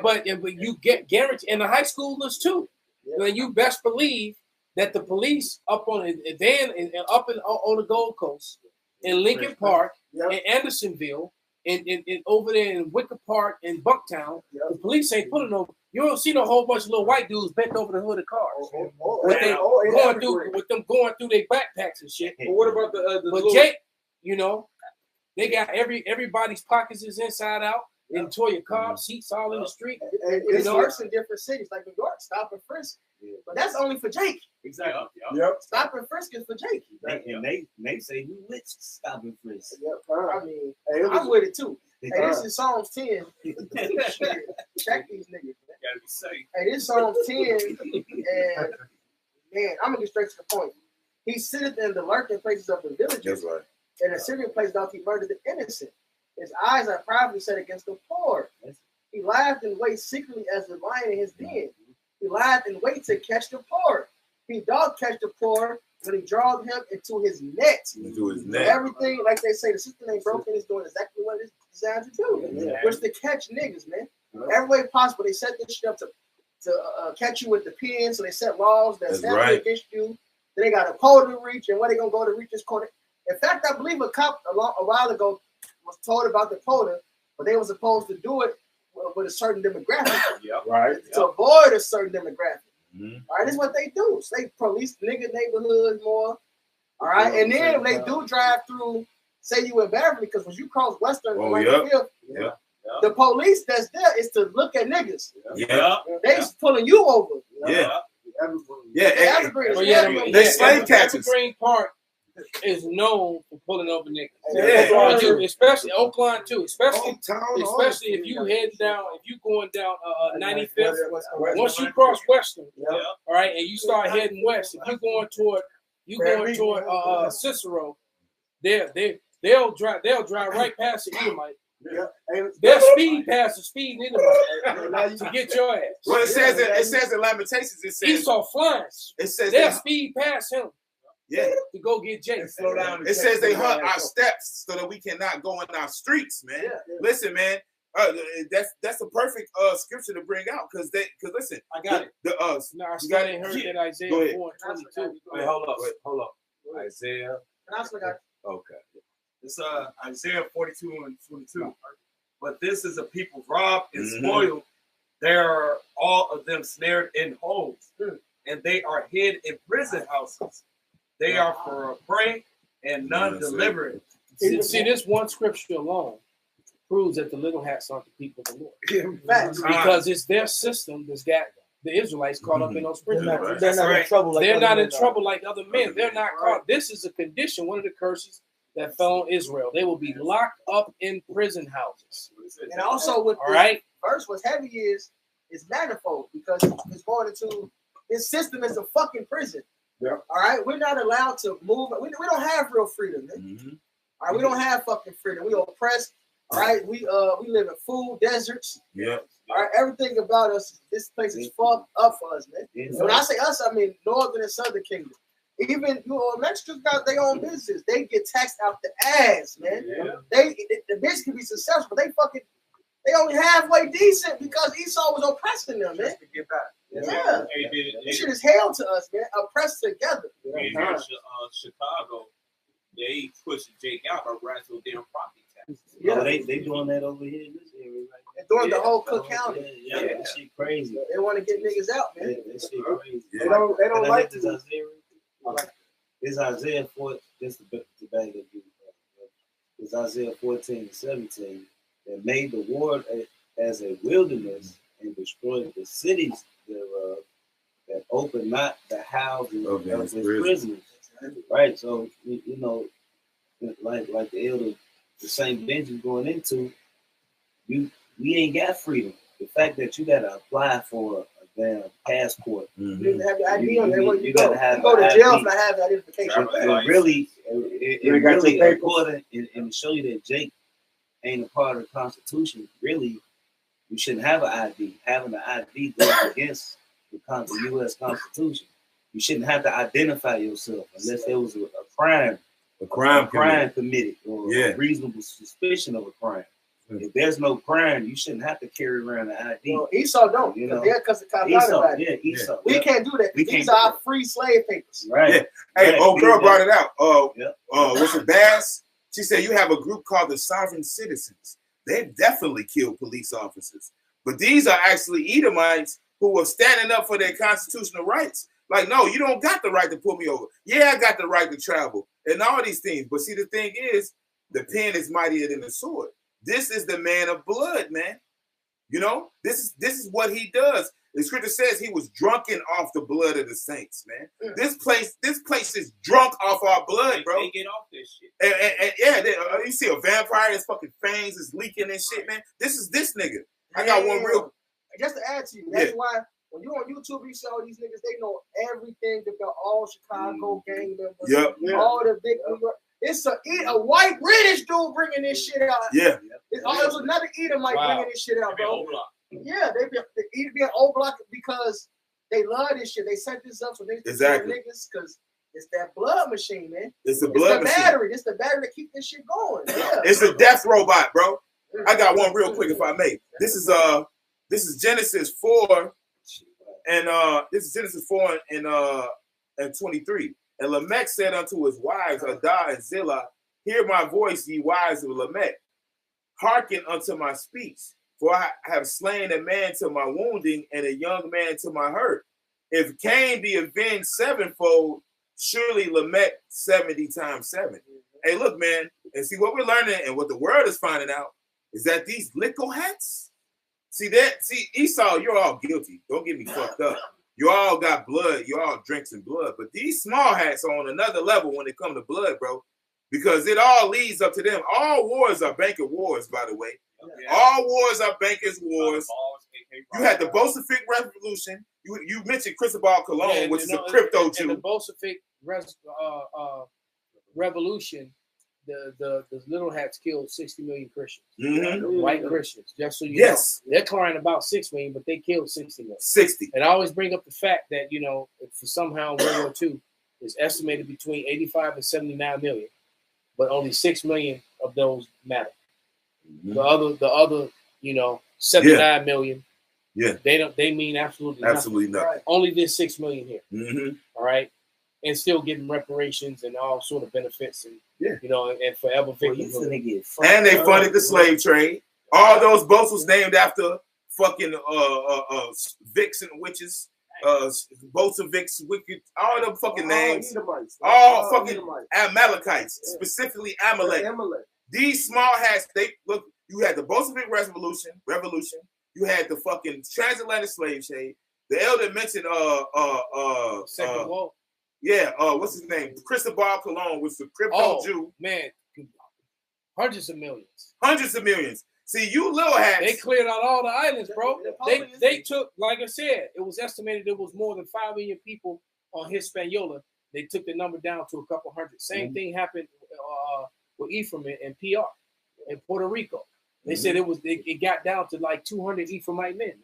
but you get guaranteed, and the high schoolers too. Yeah. And you best believe that the police up on on the Gold Coast, in Lincoln Park, in Andersonville. And over there in Wicker Park in Bucktown, the police ain't pulling over. You don't see no whole bunch of little white dudes bent over the hood of cars with them going through their backpacks and shit. But what about the Jake, they got everybody's pockets is inside out. And Toya Cobb seats all in the street. It's worse in different cities like New York. Stop and frisk, but that's only for Jake. Exactly. Yep. Stop and frisk is for Jake. And they say we with stop and frisk. Yep. I mean, I'm with it too. Hey, this is Psalms 10. Check these niggas. Gotta be safe. Hey, this is Psalms 10, and man, I'm gonna get straight to the point. He sitteth in the lurking places of the villages, and the Syrian place doth he murder the innocent. His eyes are privately set against the poor. He laughed and wait secretly as the lion in his den. He laughed and wait to catch the poor. He doth catch the poor when he draweth him into his net. Everything, like they say, the system ain't broken, is doing exactly what it's designed to do, which to catch niggas, man. Every way possible, they set this shit up to catch you with the pen, so they set laws that's against you. Then they got a quota to reach, and where they gonna go to reach this quota? In fact, I believe a cop a while ago was told about the quota, but they were supposed to do it with a certain demographic. To avoid a certain demographic. All right, this is what they do. So they police nigga neighborhoods more. All right, and then when they do drive through, say you in Beverly, because when you cross Western, the police that's there is to look at niggas. They pulling you over. They slave catchers. Evergreen Park is known for pulling over niggas. Especially Oakland too. Especially if you heading down, if you going down 95th. Once you cross Western, all right, and you start heading west, if you going toward Cicero, they'll drive right past the Edomite. They'll speed past the speed Edomite to get your ass. Well, it says in Lamentations, it says Esau flies. It says they'll speed past him. To go get Jake. Slow down. It says they hunt our steps so that we cannot go in our streets, man. Listen, man. That's a perfect scripture to bring out because listen, I got it. I still ain't heard that Isaiah 4:22. Wait, hold up. Isaiah. Okay. It's Isaiah 42:22. But this is a people robbed and spoiled. They are all of them snared in holes, and they are hid in prison houses. They are for a prey and none delivered. See, this one scripture alone proves that the little hats aren't the people of the Lord. Because it's their system that's got the Israelites caught up in those prisons. They're not in trouble. They're not in trouble like other men. They're not caught. This is a condition, one of the curses that fell on Israel. They will be locked up in prison houses. And also with verse, what's heavy is manifold because it's going into this system is a fucking prison. Yeah. All right, we're not allowed to move. We don't have real freedom. All right, we don't have fucking freedom. We oppressed. All right, we live in food deserts. Yeah. All right, everything about us, this place is fucked up for us, man. And when I say us, I mean Northern and Southern Kingdom. Even Mexicans got their own business. They get taxed out the ass, man. Yeah. The business can be successful. They only halfway decent because Esau was oppressing them, man. To get back. Yeah. This shit is hell to us, man. Oppressed together. In Chicago, they pushed Jake out or ran to a damn property tax. Yeah, they doing that over here in this area, right? They're doing the whole Cook County. Yeah, that shit crazy. They want to get niggas out, man. That shit crazy. They don't like this Isaiah. It's Isaiah 4. This the bag of you. It's Isaiah 14:17 that made the world as a wilderness and destroyed the cities thereof, that opened not the houses of his prisoners. Right. So you know, like the elder, the Saint Benjamin going into, we ain't got freedom. The fact that you gotta apply for a damn passport. You have the ID on there. You gotta have. You go to jail for not having identification. It really important and to show you that Jake ain't a part of the Constitution. Really, you shouldn't have an ID. Having an ID goes against the U.S. Constitution. You shouldn't have to identify yourself unless there was a crime. A crime committed or a reasonable suspicion of a crime. If there's no crime, you shouldn't have to carry around an ID. Well, Esau don't. You know, because the cops out Esau. We can't do that. These are our free slave papers. Right. Yeah. Hey, old girl brought it out. Was it Bass? She said you have a group called the Sovereign Citizens. They've definitely killed police officers, but these are actually Edomites who are standing up for their constitutional rights. Like, no, you don't got the right to pull me over. Yeah, I got the right to travel and all these things. But see, the thing is, the pen is mightier than the sword. This is the man of blood, man. You know, this is what he does. The scripture says he was drunken off the blood of the saints, man. This place is drunk off our blood, bro. They get off this shit. And you see a vampire, his fucking fangs is leaking and shit, man. This is this nigga. I got one real. Just to add to you, that's why when you're on YouTube, you see all these niggas, they know everything about all Chicago gang members. All the big New York. It's a white British dude bringing this shit out. Yeah. It was another Edomite bringing this shit out, bro. Yeah, they be an old block because they love this shit. They set this up so they niggas because it's that blood machine, man. It's the blood machine. Battery. It's the battery that keep this shit going. Yeah. It's a death robot, bro. I got one real quick if I may. This is Genesis 4 and this is Genesis 4 and 23. And Lamech said unto his wives, Adah and Zillah, hear my voice, ye wives of Lamech. Hearken unto my speech, for I have slain a man to my wounding and a young man to my hurt. If Cain be avenged sevenfold, surely Lamech 70 times 7. Hey, look, man, and see what we're learning and what the world is finding out is that these lico hats, see Esau, you're all guilty. Don't get me fucked up. You all got blood. You all drinks and blood. But these small hats are on another level when it comes to blood, bro. Because it all leads up to them. All wars are banker wars, by the way. All wars are bankers' wars. You had the Bolshevik Revolution. You mentioned Cristobal Colon, which is a crypto Jew. The Bolshevik Revolution, the little hats killed 60 million Christians, white Christians. Just so you know, they're crying about 6 million, but they killed 60 million. 60. And I always bring up the fact that for somehow World War II is estimated between 85 and 79 million, but only 6 million of those matter. The other 79 million. Yeah, they mean absolutely nothing. Right. Only this 6 million here. All right, and still getting reparations and all sort of benefits and and forever victims. And they funded the slave trade. All those boats was named after fucking Vixen witches, Bolsheviks, wicked, all them fucking names, all fucking Amalekites, specifically Amalek. These small hats, they look. You had the Bolshevik Revolution. You had the fucking transatlantic slave trade. The elder mentioned Second War. What's his name? Cristobal Colon was the crypto Jew. Man, hundreds of millions. Hundreds of millions. See, you little hats. They cleared out all the islands, bro. They took, like I said, it was estimated there was more than 5 million people on Hispaniola. They took the number down to a couple hundred. Same thing happened with Ephraim and PR in Puerto Rico. They said it got down to like 200 Ephraimite men.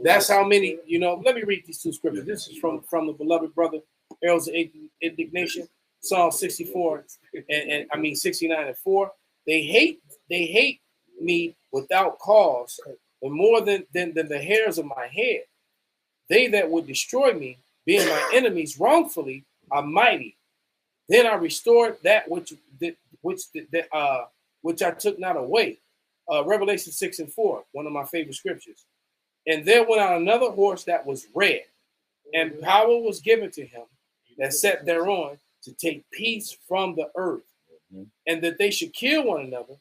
That's how many, let me read these two scriptures. This is from the beloved brother, Arrows of Indignation, Psalm 64 and 69 and 4. They hate me without cause, and more than the hairs of my head. They that would destroy me, being my enemies wrongfully, are mighty. Then I restored that which I took not away. Revelation 6 and 4, one of my favorite scriptures. And there went out another horse that was red, and power was given to him that sat thereon to take peace from the earth, and that they should kill one another.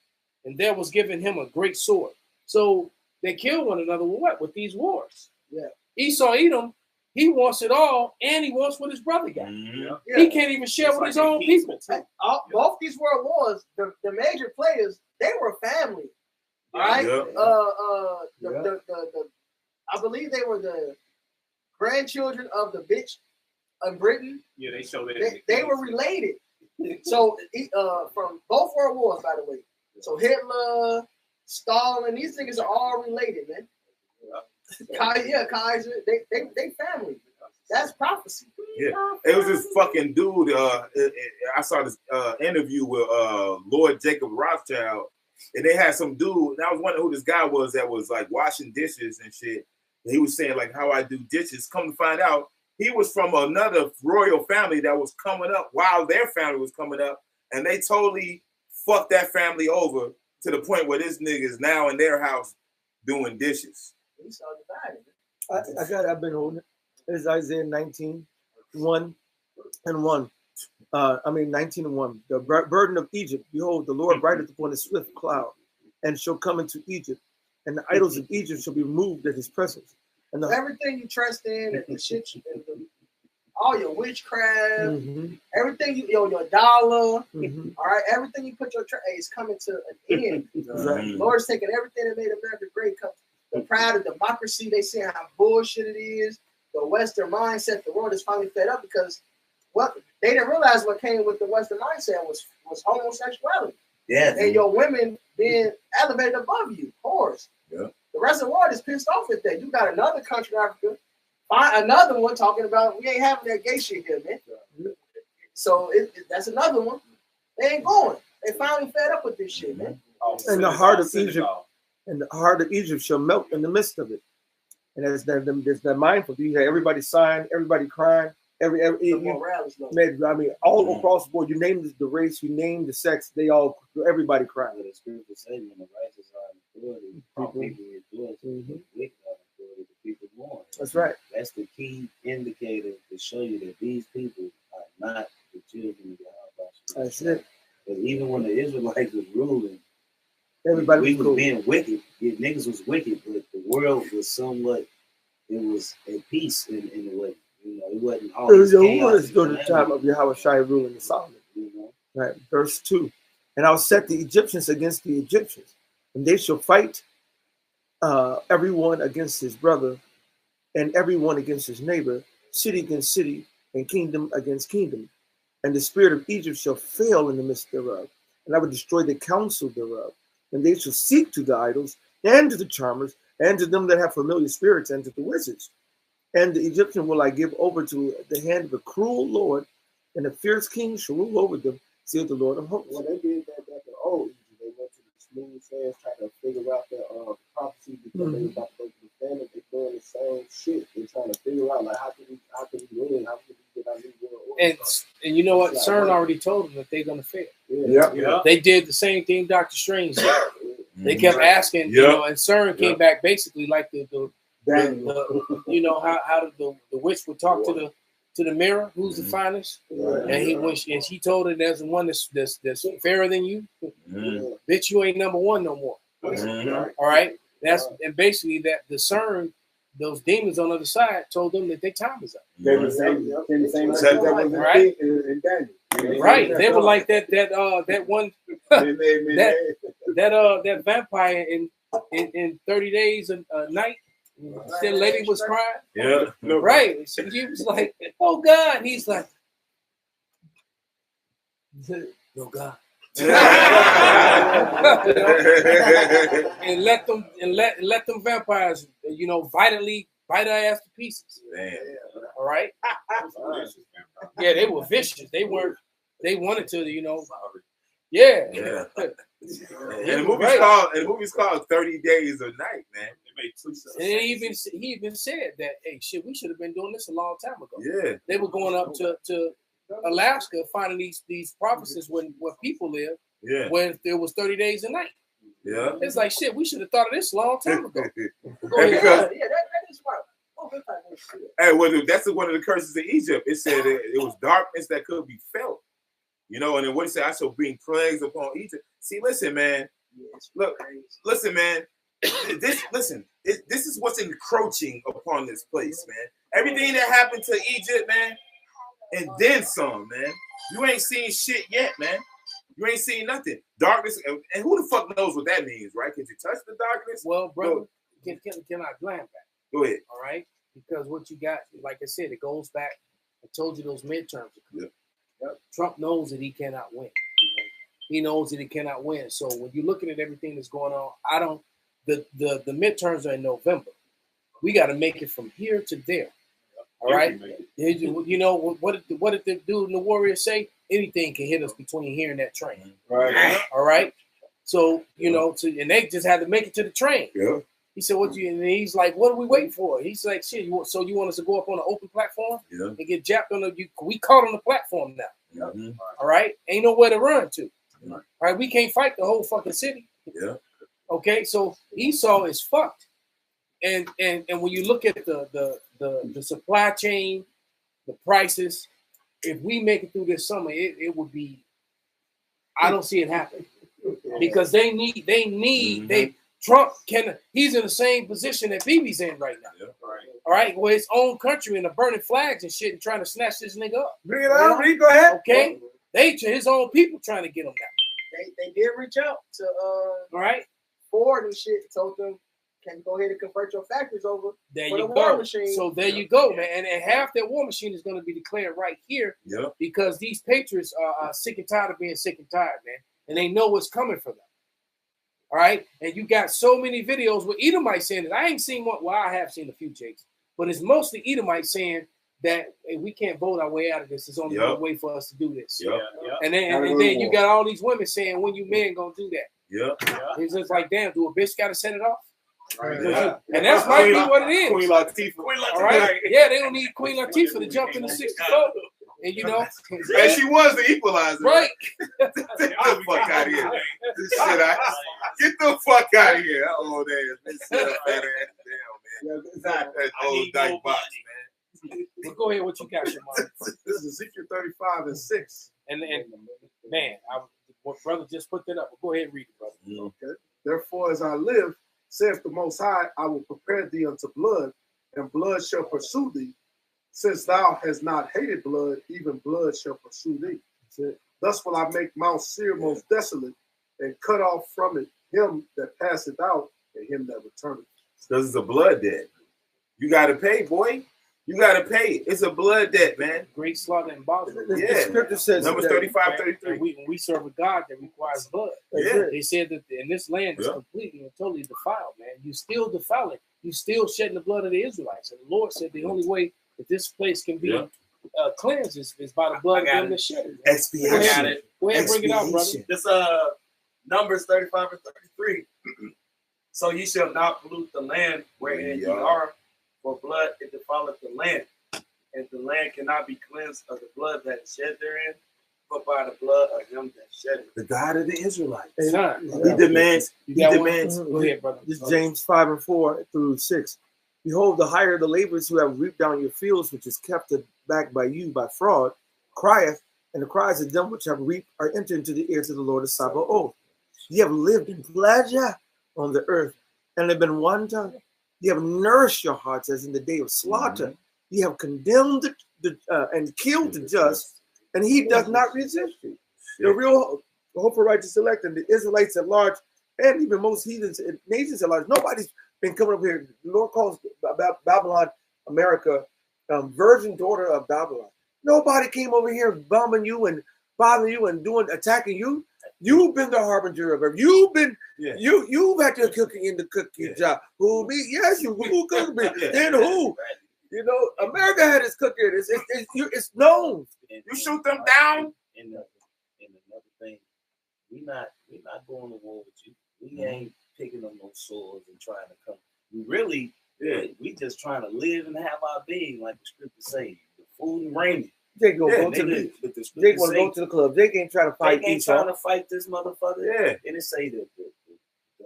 And there was given him a great sword. So they kill one another with what? With these wars. Yeah. Esau Edom, he wants it all, and he wants what his brother got. He can't even share with his own people. Both these world wars, the major players, they were family. Right? I believe they were the grandchildren of the bitch of Britain. Yeah, they showed they were related. So from both world wars, by the way. So Hitler, Stalin, these niggas are all related, man. Kaiser, they family. That's prophecy. Yeah, it was this fucking dude. I saw this interview with Lord Jacob Rothschild, and they had some dude. And I was wondering who this guy was that was like washing dishes and shit. And he was saying like how I do dishes. Come to find out, he was from another royal family that was coming up while their family was coming up, and they totally fucked that family over to the point where this nigga is now in their house doing dishes. I've been holding it. It's Isaiah 19, 1 and 1. 19 and 1. The burden of Egypt, behold, the Lord rideth upon a swift cloud, and shall come into Egypt, and the idols of Egypt shall be removed at his presence. And everything you trust in, and the shit, all your witchcraft, everything your dollar, all right, everything you put your is coming to an end. The Lord's taking everything that made America great. The pride of democracy, they see how bullshit it is. The Western mindset, the world is finally fed up because what they didn't realize what came with the Western mindset was homosexuality. Yeah, and your women being elevated above you, of course. Yeah. The rest of the world is pissed off at that. You got another country in Africa, find another one talking about we ain't having that gay shit here, man. So that's another one. They ain't going. They finally fed up with this shit, man. And the heart of Egypt, and the heart of Egypt shall melt in the midst of it. And there's that mindful. You have everybody sighing, everybody crying, all across the board. You name the race, you name the sex, everybody crying. The scripture says when the righteous are authority, people born. That's right. That's the key indicator to show you that these people are That's it. But even when the Israelites was ruling, Everybody we was was cool. being wicked. Yeah, niggas was wicked, but the world was somewhat. It was at peace in a way. You know, it wasn't all this Who chaos was and during the time calamity, of Yahweh Shai ruling in Solomon? you know. Right, verse 2. And I'll set the Egyptians against the Egyptians, and they shall fight everyone against his brother, and everyone against his neighbor, city against city, and kingdom against kingdom. And the spirit of Egypt shall fail in the midst thereof, and I will destroy the counsel thereof. And they shall seek to the idols, and to the charmers, and to them that have familiar spirits, and to the wizards. And the Egyptian will I give over to the hand of a cruel Lord, and a fierce king shall rule over them, saith the Lord of hosts. When they did that back in old Egypt, they went to the smooth sands trying to figure out the prophecy because they was about to go to the famine. They doing the same shit. They're trying to figure out like how can we win? How can we get our new world order? And you know what? CERN already told them that they're gonna fail. Yeah. They did the same thing Dr. Strange did. They kept asking, you know, and CERN came back basically like the you know how the witch would talk to the mirror, who's the finest, and she told her there's one that's fairer than you. Bitch, you ain't number one no more. All right, and basically that the CERN, those demons on the other side told them that their time is up. They were saying the same stuff that was right? in Daniel. Right, they were like that one that vampire in 30 days a night. That lady was crying. Yeah. Right. So he was like, oh God. And he's like, no God. and let them vampires, you know, violently bite our ass to pieces. Man. All right. Yeah, they were vicious. They wanted to, you know. Yeah. And the movie's called 30 Days of Night, man. They made 2 And he even said that, hey, shit, we should have been doing this a long time ago. Yeah. They were going up to Alaska finding these prophecies where people live. Yeah. When there was 30 days a night. Yeah. It's like shit, we should have thought of this a long time ago. That is right. Hey, well, that's one of the curses of Egypt. It said it was darkness that could be felt. You know, and then what it said, I shall bring plagues upon Egypt. See, listen, man. Look, listen, man. This is what's encroaching upon this place, man. Everything that happened to Egypt, man, and then some, man. You ain't seen shit yet, man. You ain't seen nothing. Darkness, and who the fuck knows what that means, right? Can you touch the darkness? Well, brother, can I glance back? Go ahead. All right, because what you got, like I said, it goes back. I told you those midterms. Yep. Trump knows that he cannot win. He knows that he cannot win. So when you're looking at everything that's going on, the midterms are in November. We got to make it from here to there. All right. You know what did the dude in the Warriors say? Anything can hit us between here and that train. Right. All right. So and they just had to make it to the train. Yeah. He said, "What you?" And he's like, "What are we waiting for?" He's like, "Shit, you want us to go up on an open platform and get jacked on we caught on the platform now. Mm-hmm. All right, ain't nowhere to run to. All right, we can't fight the whole fucking city. Yeah. Okay, so Esau is fucked, and when you look at the supply chain, the prices, if we make it through this summer, it would be. I don't see it happen because they need. Trump he's in the same position that Bibi's in right now. Yeah, right. All right, where his own country and the burning flags and shit and trying to snatch this nigga up. Bring it on, Reed, go ahead. Okay, his own people trying to get him down. They did reach out to all right Ford and shit, told them can go ahead and convert your factories over. There you go. So there you go, man. And half that war machine is going to be declared right here. Yeah. Because these patriots are sick and tired of being sick and tired, man, and they know what's coming for them. All right, and you got so many videos with Edomites saying it. I ain't seen one. Well, I have seen a few, Jakes, but it's mostly Edomites saying that hey, we can't vote our way out of this. There's only one way for us to do this. Yeah. And then you got all these women saying, "When you men gonna do that?" Yeah. It's just like, damn, do a bitch got to set it off? Right. Yeah. And that's might be what it is. Queen Latifah. All right. Yeah, they don't need Queen Latifah to jump in the 64. And you know, and she was the equalizer. Right. Get the fuck out of here. Get the fuck out of here. That old ass. Sit up that ass down, man. Exactly. That old dyke box, man. Well, go ahead. What you got, your mom? This is Ezekiel 35:6. And Man, what brother just put that up. Go ahead and read it, brother. Okay. Therefore, as I live, saith the Most High, I will prepare thee unto blood, and blood shall pursue thee. Since thou hast not hated blood, even blood shall pursue thee. Thus will I make Mount Seir most desolate, and cut off from it him that passeth out, and him that returneth. Because it's a blood debt. You got to pay, boy. You got to pay. It's a blood debt, man. Great slaughter and Basra. Yeah. The scripture says Numbers that- 35, 33. When we serve a God that requires blood. Yeah. They said that in this land is completely and totally defiled, man. You still defile it. You still shedding the blood of the Israelites. And the Lord said the only way that this place can be cleansed is by the blood of them that shed it. Expiation. I got it. Go ahead and bring it out, brother. This Numbers 35 and 33. So ye shall not pollute the land wherein ye are, for blood it defileth the land, and the land cannot be cleansed of the blood that is shed therein, but by the blood of him that shed it. The God of the Israelites. He demands. Go ahead, brother. This is James 5:4-6. Behold, the hire of the laborers who have reaped down your fields, which is kept back by you by fraud, crieth, and the cries of them which have reaped are entered into the ears of the Lord of Sabaoth. Ye have lived in pleasure on the earth, and have been wanton. Ye have nourished your hearts as in the day of slaughter. Ye have condemned and killed the just, and he does not resist you. The real hope for righteous elect and the Israelites at large, and even most heathens and nations at large, nobody's been coming up here. The Lord calls Babylon, America, virgin daughter of Babylon. Nobody came over here bombing you and bothering you and attacking you. You've been the harbinger of it. You've been you've had your cooking in the cooking job. Who me? Yes, you who cooked me. Then who? You know, America had its cooking. It's known. You shoot them down. And another thing, we not going to war with you. We ain't picking up no swords and trying to come. We really, we just trying to live and have our being, like the scripture say, the food and raiment. Jake gonna go to Jake want to go to the club. Jake ain't trying to fight. Jake ain't trying to fight this motherfucker. Yeah. And it say that the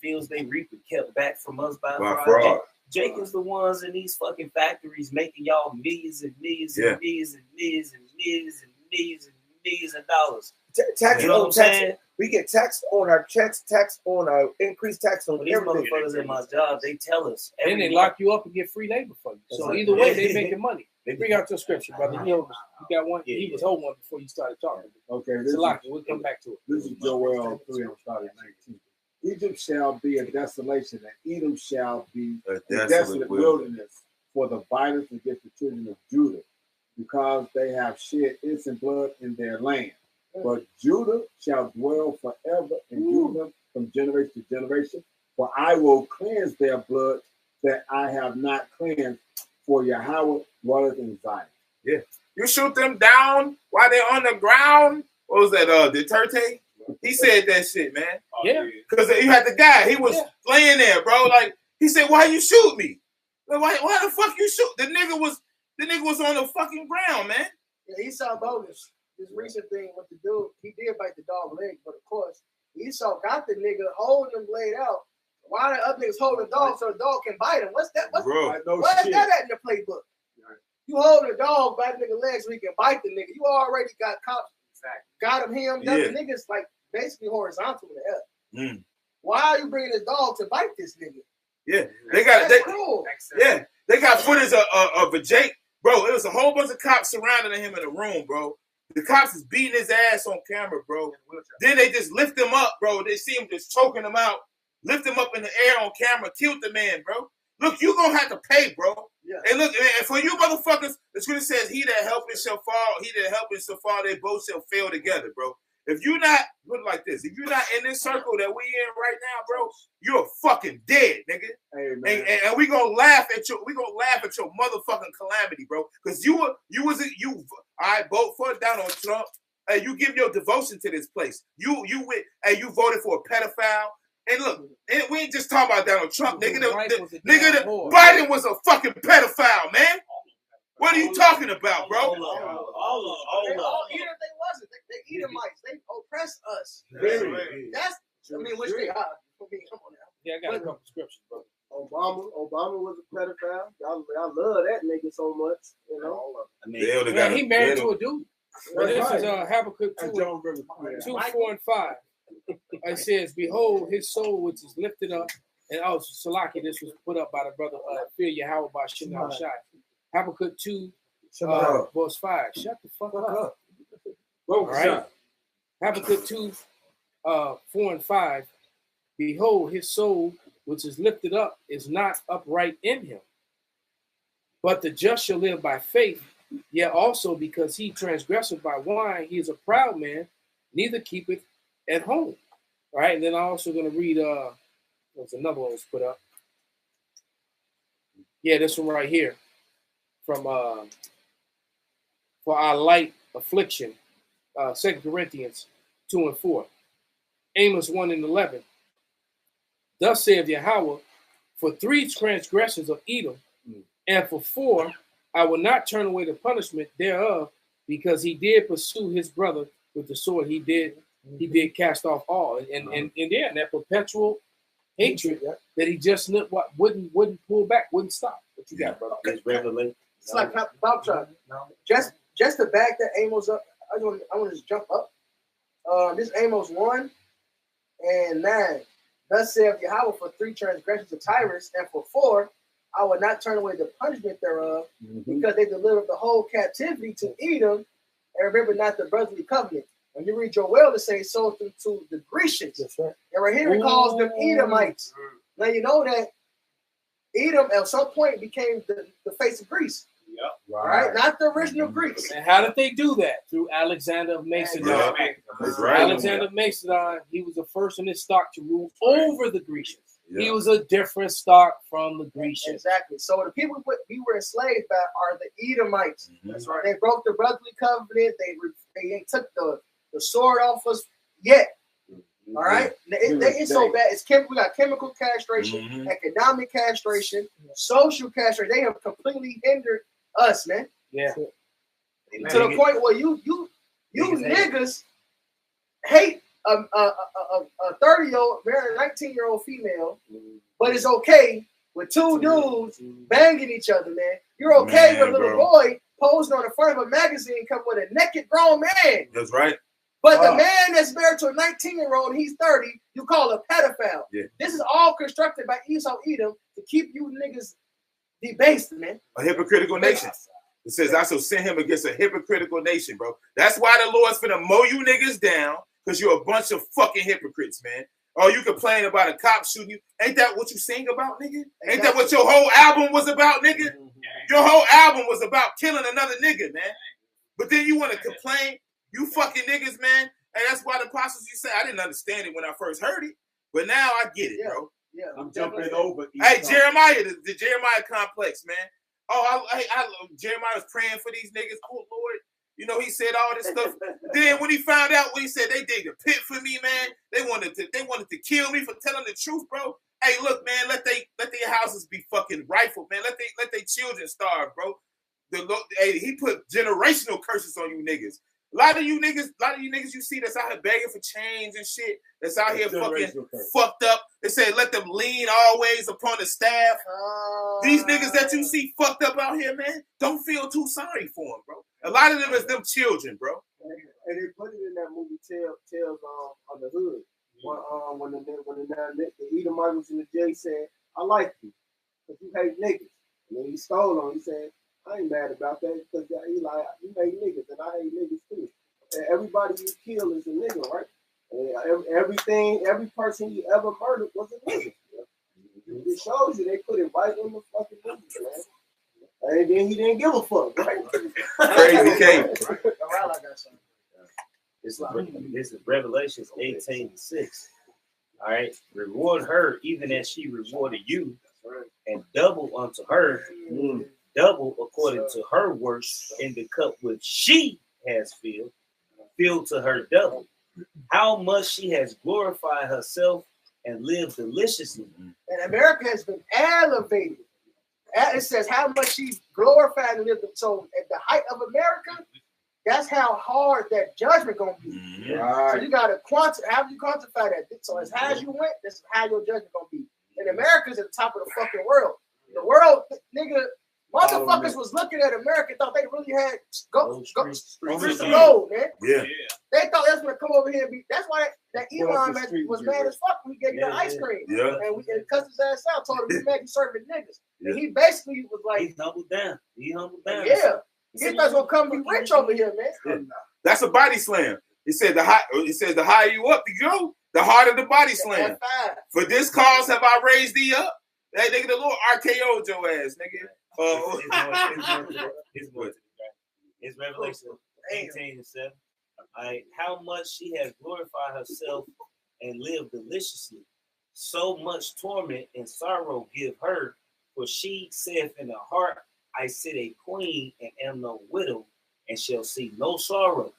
fields they reap are kept back from us by fraud. fraud. Jake is the ones in these fucking factories making y'all millions and millions and millions and millions and millions and millions and millions of dollars. Tax, you know what I'm saying? We get taxed on our checks, tax on our increased tax on these everything. motherfuckers in my job, they tell us. Then they lock you up and get free labor for you. So either way, they making money. They bring out your scripture, brother. You got one. He was holding one before you started talking. Okay, It's a lot. We'll come back to it. This is Joel 3, I'm starting 19. Egypt shall be a desolation, and Edom shall be a desolate wilderness for the violence against the children of Judah, because they have shed innocent blood in their land. But Judah shall dwell forever in Judah from generation to generation, for I will cleanse their blood that I have not cleansed, for Yahweh dwelleth in Zion. Yeah. You shoot them down while they're on the ground. What was that? Duterte? He said that shit, man. Yeah. Because you had the guy. He was laying there, bro. Like, he said, why you shoot me? Like, why the fuck you shoot? The nigga was on the fucking ground, man. Yeah, Esau bogus. This recent thing with the dude, he did bite the dog leg, but of course, Esau got the nigga holding him laid out. Why the other niggas holding the dog so the dog can bite him? What's that? What's that at in the playbook? You hold a dog by the nigga legs so he can bite the nigga. You already got cops, got him hemmed up. The nigga's like basically horizontal to hell. Why are you bringing this dog to bite this nigga? Yeah, they got footage of a Jake, bro. It was a whole bunch of cops surrounding him in the room, bro. The cops is beating his ass on camera, bro. Then they just lift him up, bro. They see him just choking him out, lift him up in the air on camera, killed the man, bro. Look, you gonna have to pay, bro. Yeah. And look, and for you motherfuckers, the scripture says, "He that helpeth shall fall. He that helpeth shall fall. They both shall fail together, bro." If you're not, put it like this, if you're not in this circle that we in right now, bro, you're fucking dead, nigga. Hey, and we gonna laugh at your motherfucking calamity, bro. Because you I vote for Donald Trump. Hey, you give your devotion to this place. You voted for a pedophile. And look, we ain't just talking about Donald Trump, nigga. Biden was a fucking pedophile, man. What are you talking about, bro? Even if they wasn't, they Edomites. They oppress us. That's, I mean, which they are. I mean, come on now. Yeah, I got a couple scriptures, bro. Obama was a pedophile. I love that nigga so much, you know. I mean, he married to a dude. Well, this is Habakkuk 2, 4 and 5. It says, "Behold, his soul which is lifted up," and Salaki, this was put up by the brother Fear Yahweh by Shinal Shai. Habakkuk 2, verse 5. Shut the fuck up. All right. Habakkuk 2, 4 and 5. "Behold, his soul which is lifted up is not upright in him. But the just shall live by faith, yet also because he transgresseth by wine, he is a proud man, neither keepeth at home." All right, and then I'm also going to read, there's another one was put up. Yeah, this one right here from For Our Light Affliction, 2 Corinthians 2 and 4. Amos 1 and 11. "Thus saith Yahweh, for 3 transgressions of Edom, and for 4, I will not turn away the punishment thereof, because he did pursue his brother with the sword. He did cast off all." And that perpetual hatred that he just wouldn't pull back, wouldn't stop. What you got, brother? It's like Bob Chuck. Just to back that Amos up, I want to just jump up. This Amos 1 and 9. "Thus saith Yahweh, for 3 transgressions of Tyrus, and for 4, I will not turn away the punishment thereof, because they delivered the whole captivity to Edom, and remember not the brotherly covenant." When you read Joel, to say so to the Grecians. That's right. And right here he calls them Edomites. Now you know that Edom at some point became the face of Greece. Yep. Right. Not the original Greeks. And how did they do that? Through Alexander of Macedon. That's right. Alexander of Macedon, he was the first in his stock to rule over the Grecians. Yeah. He was a different stock from the Grecians. Exactly. So the people we were enslaved by are the Edomites. That's right. They broke the brotherly covenant. They took the sword off us yet. All right. It's so bad. We got chemical castration, economic castration, social castration. They have completely hindered us, man. Yeah. To the point where you niggas hate a 30-year-old marrying a 19-year-old female, but it's okay with 2 dudes banging each other, man. You're okay with a little boy posing on the front of a magazine coming with a naked grown man. That's right. But the man that's married to a 19-year-old, he's 30, you call a pedophile. Yeah. This is all constructed by Esau Edom to keep you niggas debased, man. A hypocritical nation. It says, "I shall send him against a hypocritical nation," bro. That's why the Lord's finna mow you niggas down, because you're a bunch of fucking hypocrites, man. Oh, you complain about a cop shooting you. Ain't that what you sing about, nigga? Exactly. Ain't that what your whole album was about, nigga? Your whole album was about killing another nigga, man. But then you want to complain. You fucking niggas, man. And that's why the apostles, you say, I didn't understand it when I first heard it, but now I get it, bro. Yeah, I'm jumping over. Hey, Jeremiah, the Jeremiah complex, man. Oh, Jeremiah was praying for these niggas. Oh, Lord. You know, he said all this stuff. Then when he found out what he said, they digged a pit for me, man. They wanted to kill me for telling the truth, bro. Hey, look, man, let their houses be fucking rifled, man. Let their children starve, bro. He put generational curses on you niggas. A lot of you niggas you see that's out here begging for change and shit, that's out here fucking fucked up. They say let them lean always upon the staff. These niggas that you see fucked up out here, man, don't feel too sorry for them, bro. A lot of them is them children, bro. And they put it in that movie Tales on the Hood. When the Edomite was in the jail, he said, "I like you, because you hate niggas." And then he stole on. He said, "I ain't mad about that, because he like, you hate niggas, and I hate niggas too. And everybody you kill is a nigga, right? And every person you ever murdered was a nigga. It shows you they put it right in the fucking movie, man. And then he didn't give a fuck, right? Crazy came. This is Revelations 18:6. All right, reward her even as she rewarded you, and double unto her. Double according to her work in the cup which she has filled to her double. How much she has glorified herself and lived deliciously. And America has been elevated. It says how much she glorified and lived. So at the height of America, that's how hard that judgment gonna be. Right. So you gotta how do you quantify that? So as high as you went, that's how your judgment gonna be. And America's at the top of the fucking world. The world, nigga. Motherfuckers was looking at America, thought they really had streets of gold, man. Yeah. They thought that's gonna come over here and be. That's why that Elon was mad as fuck when he gave you the ice cream. Yeah. And we cussed his ass out, told him he mad you serving niggas. And he basically was like, he humbled down. Yeah. He thought he was gonna come be rich over here, man. That's a body slam. It says the higher you up you go, the harder the body slam. For this cause have I raised thee up. That nigga, the Lord RKO'd your ass, nigga. It's Revelation 18:7. How much she has glorified herself and lived deliciously. So much torment and sorrow give her, for she saith in her heart, I sit a queen and am no widow, and shall see no sorrow.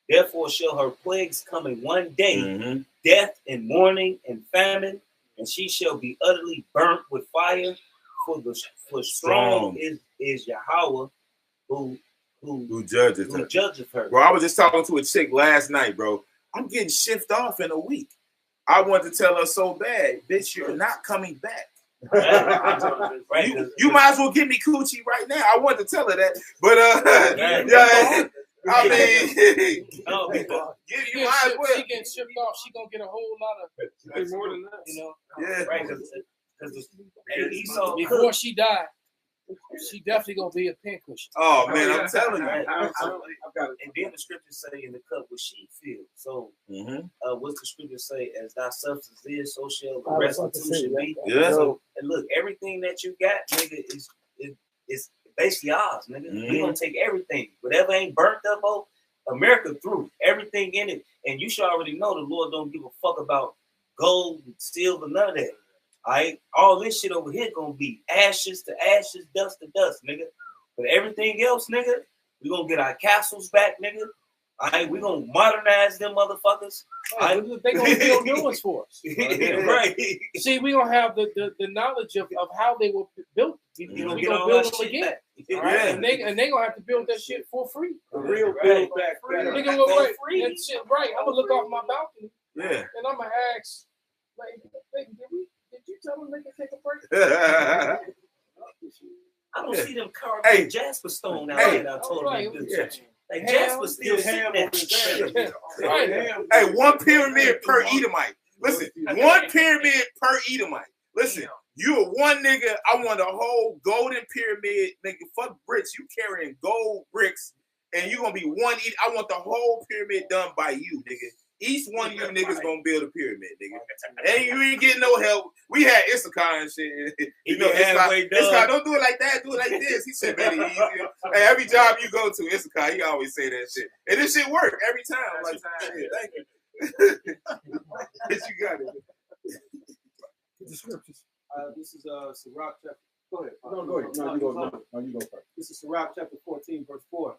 Therefore shall her plagues come in one day, death and mourning and famine, and she shall be utterly burnt with fire. For strong is Yahweh who judgeth her. Bro, I was just talking to a chick last night, bro. I'm getting shipped off in a week. I want to tell her so bad, bitch, you're not coming back. You might as well give me coochie right now. I want to tell her that, but I mean, you might as well. She getting shipped off. She gonna get a whole lot of more than that, you know. Yeah, right. Before she died, she definitely gonna be a pincushion. Oh man, I'm telling you. And then the scriptures say in the cup what she feels. So what's the scripture say? As thy substance is, so shall the restitution be. Yeah. So, and look, everything that you got, nigga, is basically ours, nigga. We gonna take everything. Whatever ain't burnt up, America through everything in it. And you should already know the Lord don't give a fuck about gold, steel, or none of that. All right, all this shit over here gonna be ashes to ashes, dust to dust, nigga. But everything else, nigga, we gonna get our castles back, nigga. All right, we gonna modernize them motherfuckers. Right, they gonna build new ones for us. Right. See, we gonna have the knowledge of how they were built. We gonna build them again. All right? And they gonna have to build that shit for free. A real build back. They gonna go right. That shit, right. I'm gonna look off my balcony. Yeah. And I'm gonna ask, like, did you tell them they can take a break? I don't see them carving Jasper stone out there. I told them. Like Jasper still sitting there. Hey, one pyramid per Edomite. Listen, one pyramid per Edomite. Listen, you are one nigga. I want a whole golden pyramid. Nigga, fuck bricks. You carrying gold bricks, and you gonna be one. I want the whole pyramid done by you, nigga. Each one of you niggas gonna build a pyramid, nigga. And you ain't getting no help. We had Issachar and shit. You know, Issachar, don't do it like that. Do it like this. He said, "Very easy." Hey, every job you go to, Issachar, he always say that shit. And this shit work every time. I'm like, yeah, thank you. You got it. The scriptures. This is Sirach chapter. Go ahead. No, go ahead. No, you go first. This is Sirach chapter 14, verse 4.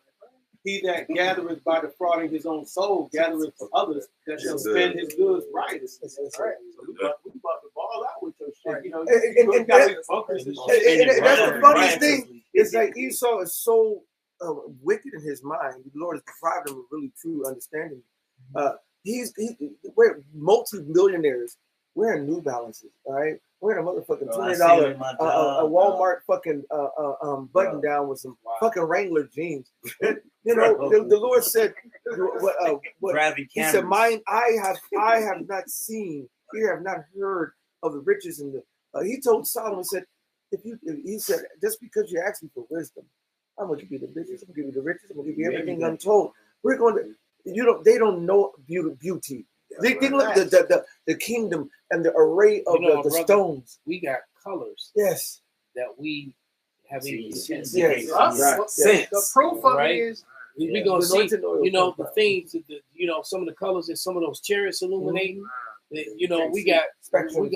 He that gathereth by defrauding his own soul gathereth for others that shall spend his goods right. That's right. So we about to ball out with your shit. You know, that's the funniest thing. Is like Esau is so wicked in his mind. The Lord has deprived him of really true understanding. We're multi-millionaires wearing New Balances, all right? Wearing a motherfucking $20 a Walmart fucking button down with some fucking Wrangler jeans. You know, the Lord said, he said, "Mine, I have not seen, ear have not heard of the riches and the." He told Solomon, said, he said, just because you ask me for wisdom, I'm gonna give you the riches. I'm gonna give you the riches. I'm gonna give you everything untold. We're going to. They don't know beauty. They look at the kingdom and the array of the stones. We got colors. Yes. That we have even seen. Yes. The proof of it is we're gonna see. You know the things. Some of the colors that some of those chariots illuminating. We got. We're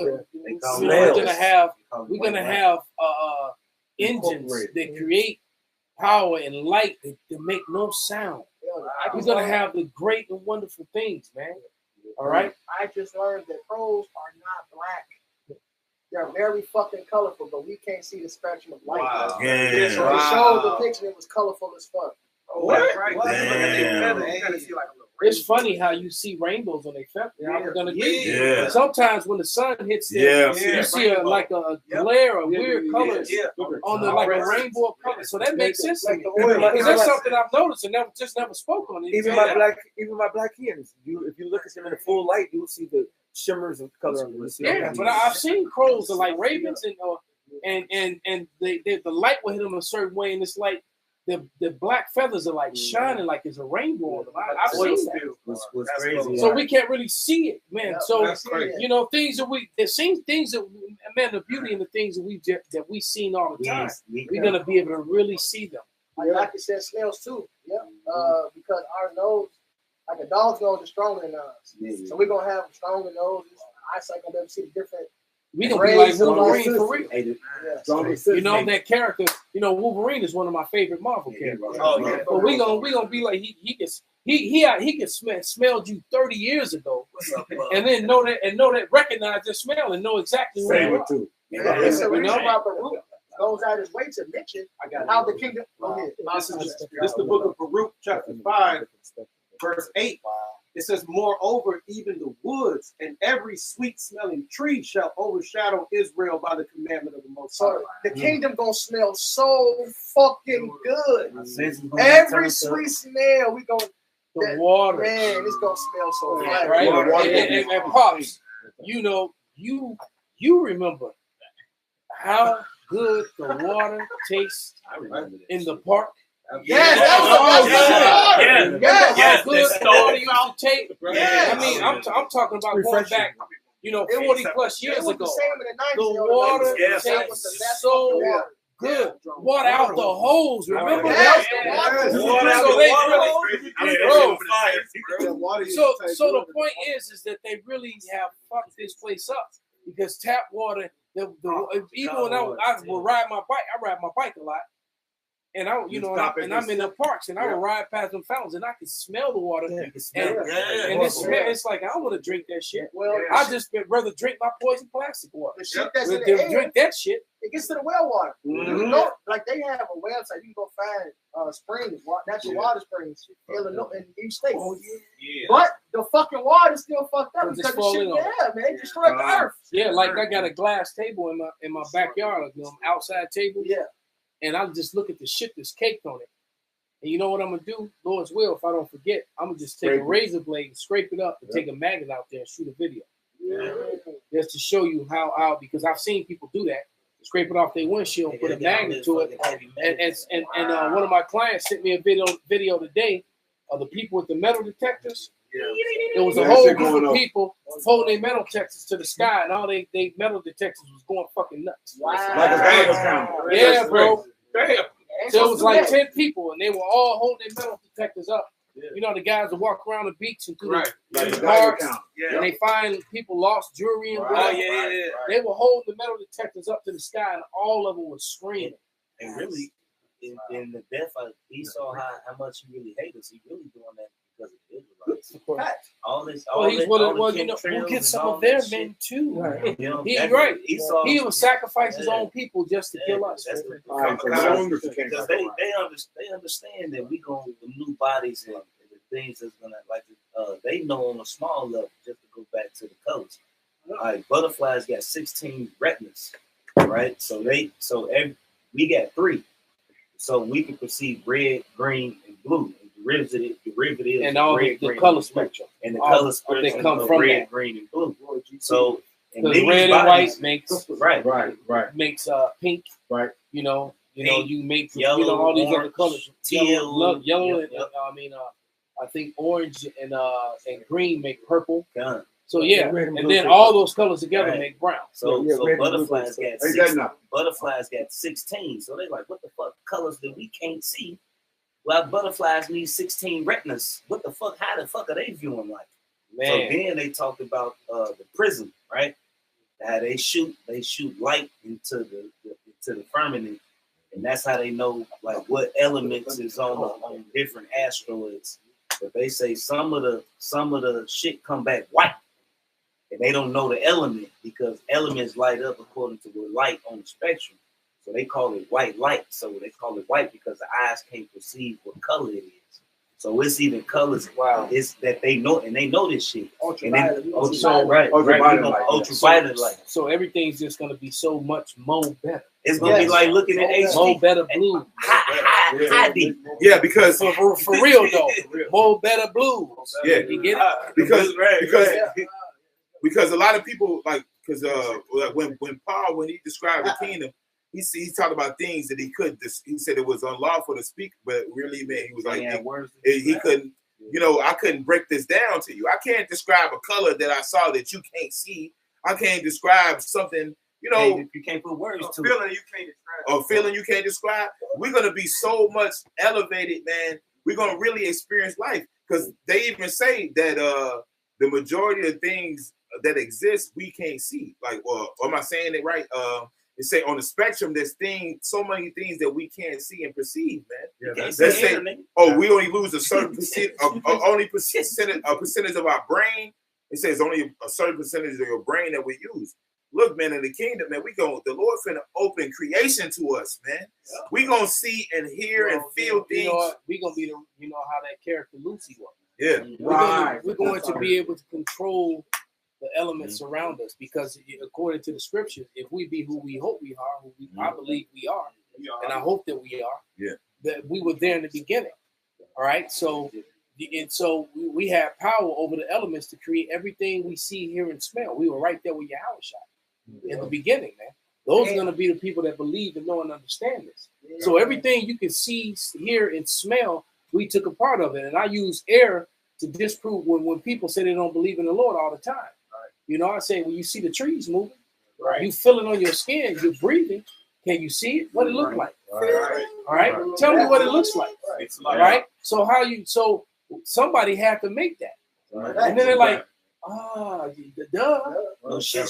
gonna have engines that create power and light that make no sound. We're gonna have the great and wonderful things, man. All right. I just learned that crows are not black. They're very fucking colorful, but we can't see the spectrum of light. Wow. So they showed the picture, it was colorful as fuck. What? Right. Damn. You gotta see like a little It's funny how you see rainbows when they fell. I'm gonna agree. Yeah. Sometimes when the sun hits them, you see a glare of weird colors on the like a rainbow of colors. So that makes sense to me. Because that's something I've noticed and never spoke on it. Even my black hens. If you look at them in the full light, you'll see the shimmers of color on them. Yeah, but I've seen crows are like ravens and the light will hit them a certain way, and it's like the black feathers are like shining like it's a rainbow on them. I've seen that. What's crazy? So we can't really see it, man. Yeah, So you know, things that man, the beauty in the things that we seen all the time. We're gonna be able to really see them. Like you said, smells too. Yeah. Because our nose, like a dog's nose, is stronger than ours. So we're gonna have stronger noses. Eyesight gonna be able to see the different. We gonna be like Wolverine for real. Yeah. You know that character. You know Wolverine is one of my favorite Marvel characters. Oh yeah. But we gonna be like he can smelled you 30 years ago, and then recognize the smell and know exactly where you are. too. Yeah. So we know about Baruch goes out his way to mention how the kingdom. Go ahead. This is the book of Baruch, chapter 5, verse 8. It says, moreover, even the woods and every sweet-smelling tree shall overshadow Israel by the commandment of the Most High. So the kingdom gonna smell so fucking good. Every sweet smell, we gonna the water. Man, it's gonna smell so good. Right? And Pops, you know, you remember how good the water tastes in the park. Yes, that was yes. How good the water used to take. I mean, I'm talking about going back, 40 plus years ago. The water tastes so good. Water out the hose. Remember that? So the point is that they really have fucked this place up because tap water. Even when I would ride my bike a lot. And I'm in the parks, and I would ride past them fountains, and I could smell the water. And this smell, it's like I don't want to drink that shit. Well, I just rather drink my poison plastic water. The shit that's in the air, drink that shit. It gets to the well water. You know, like they have a website, you can go find springs, natural water springs in each state. Oh yeah. But the fucking water is still fucked up because the shit, man, it destroyed the earth. Yeah, like I got a glass table in my backyard, outside table. Yeah. And I just look at the shit that's caked on it. And you know what I'm going to do? Lord's will, if I don't forget, I'm going to just take a razor blade and scrape it up and take a magnet out there and shoot a video. Just to show you how because I've seen people do that. Scrape it off their windshield, put a magnet to it. And one of my clients sent me a video today of the people with the metal detectors. It was a whole group of people holding their metal detectors to the sky, and all they metal detectors was going fucking nuts. Wow. Yeah, bro. Damn. So it was like 10 people, and they were all holding their metal detectors up. Yeah. You know, the guys that walk around the beach and through the parks, and they find people lost jewelry and whatever. They were holding the metal detectors up to the sky, and all of them were screaming. And really, in the death of Esau, how much he really hated us, he really doing that because of the Israelites. Of course. All this, we'll get some of their men too. Right. He's right. He would sacrifice his own people just to kill us. Because they understand that we go with new bodies and the things that's gonna they know on a small level. Just to go back to the colors, like butterflies got 16 retinas, right? So we got 3, so we can perceive red, green, and blue. Derivative and all red, the color spectrum. And the color spectrum they come from red, green, and blue. So red and white makes makes pink. Right. You make yellow, all these orange, other colors. Yellow, and I think orange and green make purple. So and then all those colors together make brown. So butterflies got 16. So they like, what the fuck colors that we can't see? Well, butterflies need 16 retinas. What the fuck? How the fuck are they viewing light? Man. So then they talked about the prism, right? How they shoot light into the firmament, and that's how they know like what elements is on different asteroids. But they say some of the shit come back white, and they don't know the element because elements light up according to the light on the spectrum. So they call it white light. So they call it white because the eyes can't perceive what color it is. So it's even colors. Wow. It's that they know, and they know this shit. Ultraviolet. Ultraviolet light. So everything's just gonna be so much more better. It's gonna be like looking at HD. More better blue. Yeah, because for real though, more better blue. Yeah, You get it? because a lot of people like when Paul, when he described the kingdom, he talked about things that he couldn't. He said it was unlawful to speak, but really, man, he was like he couldn't. You know, I couldn't break this down to you. I can't describe a color that I saw that you can't see. I can't describe something. You know, you can't put words to feeling you can't describe. A feeling you can't describe. We're gonna be so much elevated, man. We're gonna really experience life because they even say that the majority of things that exist we can't see. Like, am I saying it right? They say on the spectrum, there's so many things that we can't see and perceive, man. Yeah, they say, we only lose a certain percentage of our brain. It says only a certain percentage of your brain that we use. Look, man, in the kingdom, man, the Lord finna open creation to us, man. We gonna see and hear and feel things. We gonna be how that character Lucy was. Yeah, we're going to be able to control the elements around us because according to the scriptures, if we be who we hope we are, I believe we are, and I hope that we are, that we were there in the beginning. All right, so we have power over the elements to create everything we see, hear, and smell. We were right there with Yahushua in the beginning, man. Those are going to be the people that believe and know and understand this. So everything you can see, hear, and smell, we took a part of it, and I use air to disprove when people say they don't believe in the Lord all the time. You know, I say, when you see the trees moving, you feel it on your skin, you're breathing. Can you see it? What it look like? All right. Tell me what it looks like. All right. So somebody had to make that. And then they're like, duh. No shit.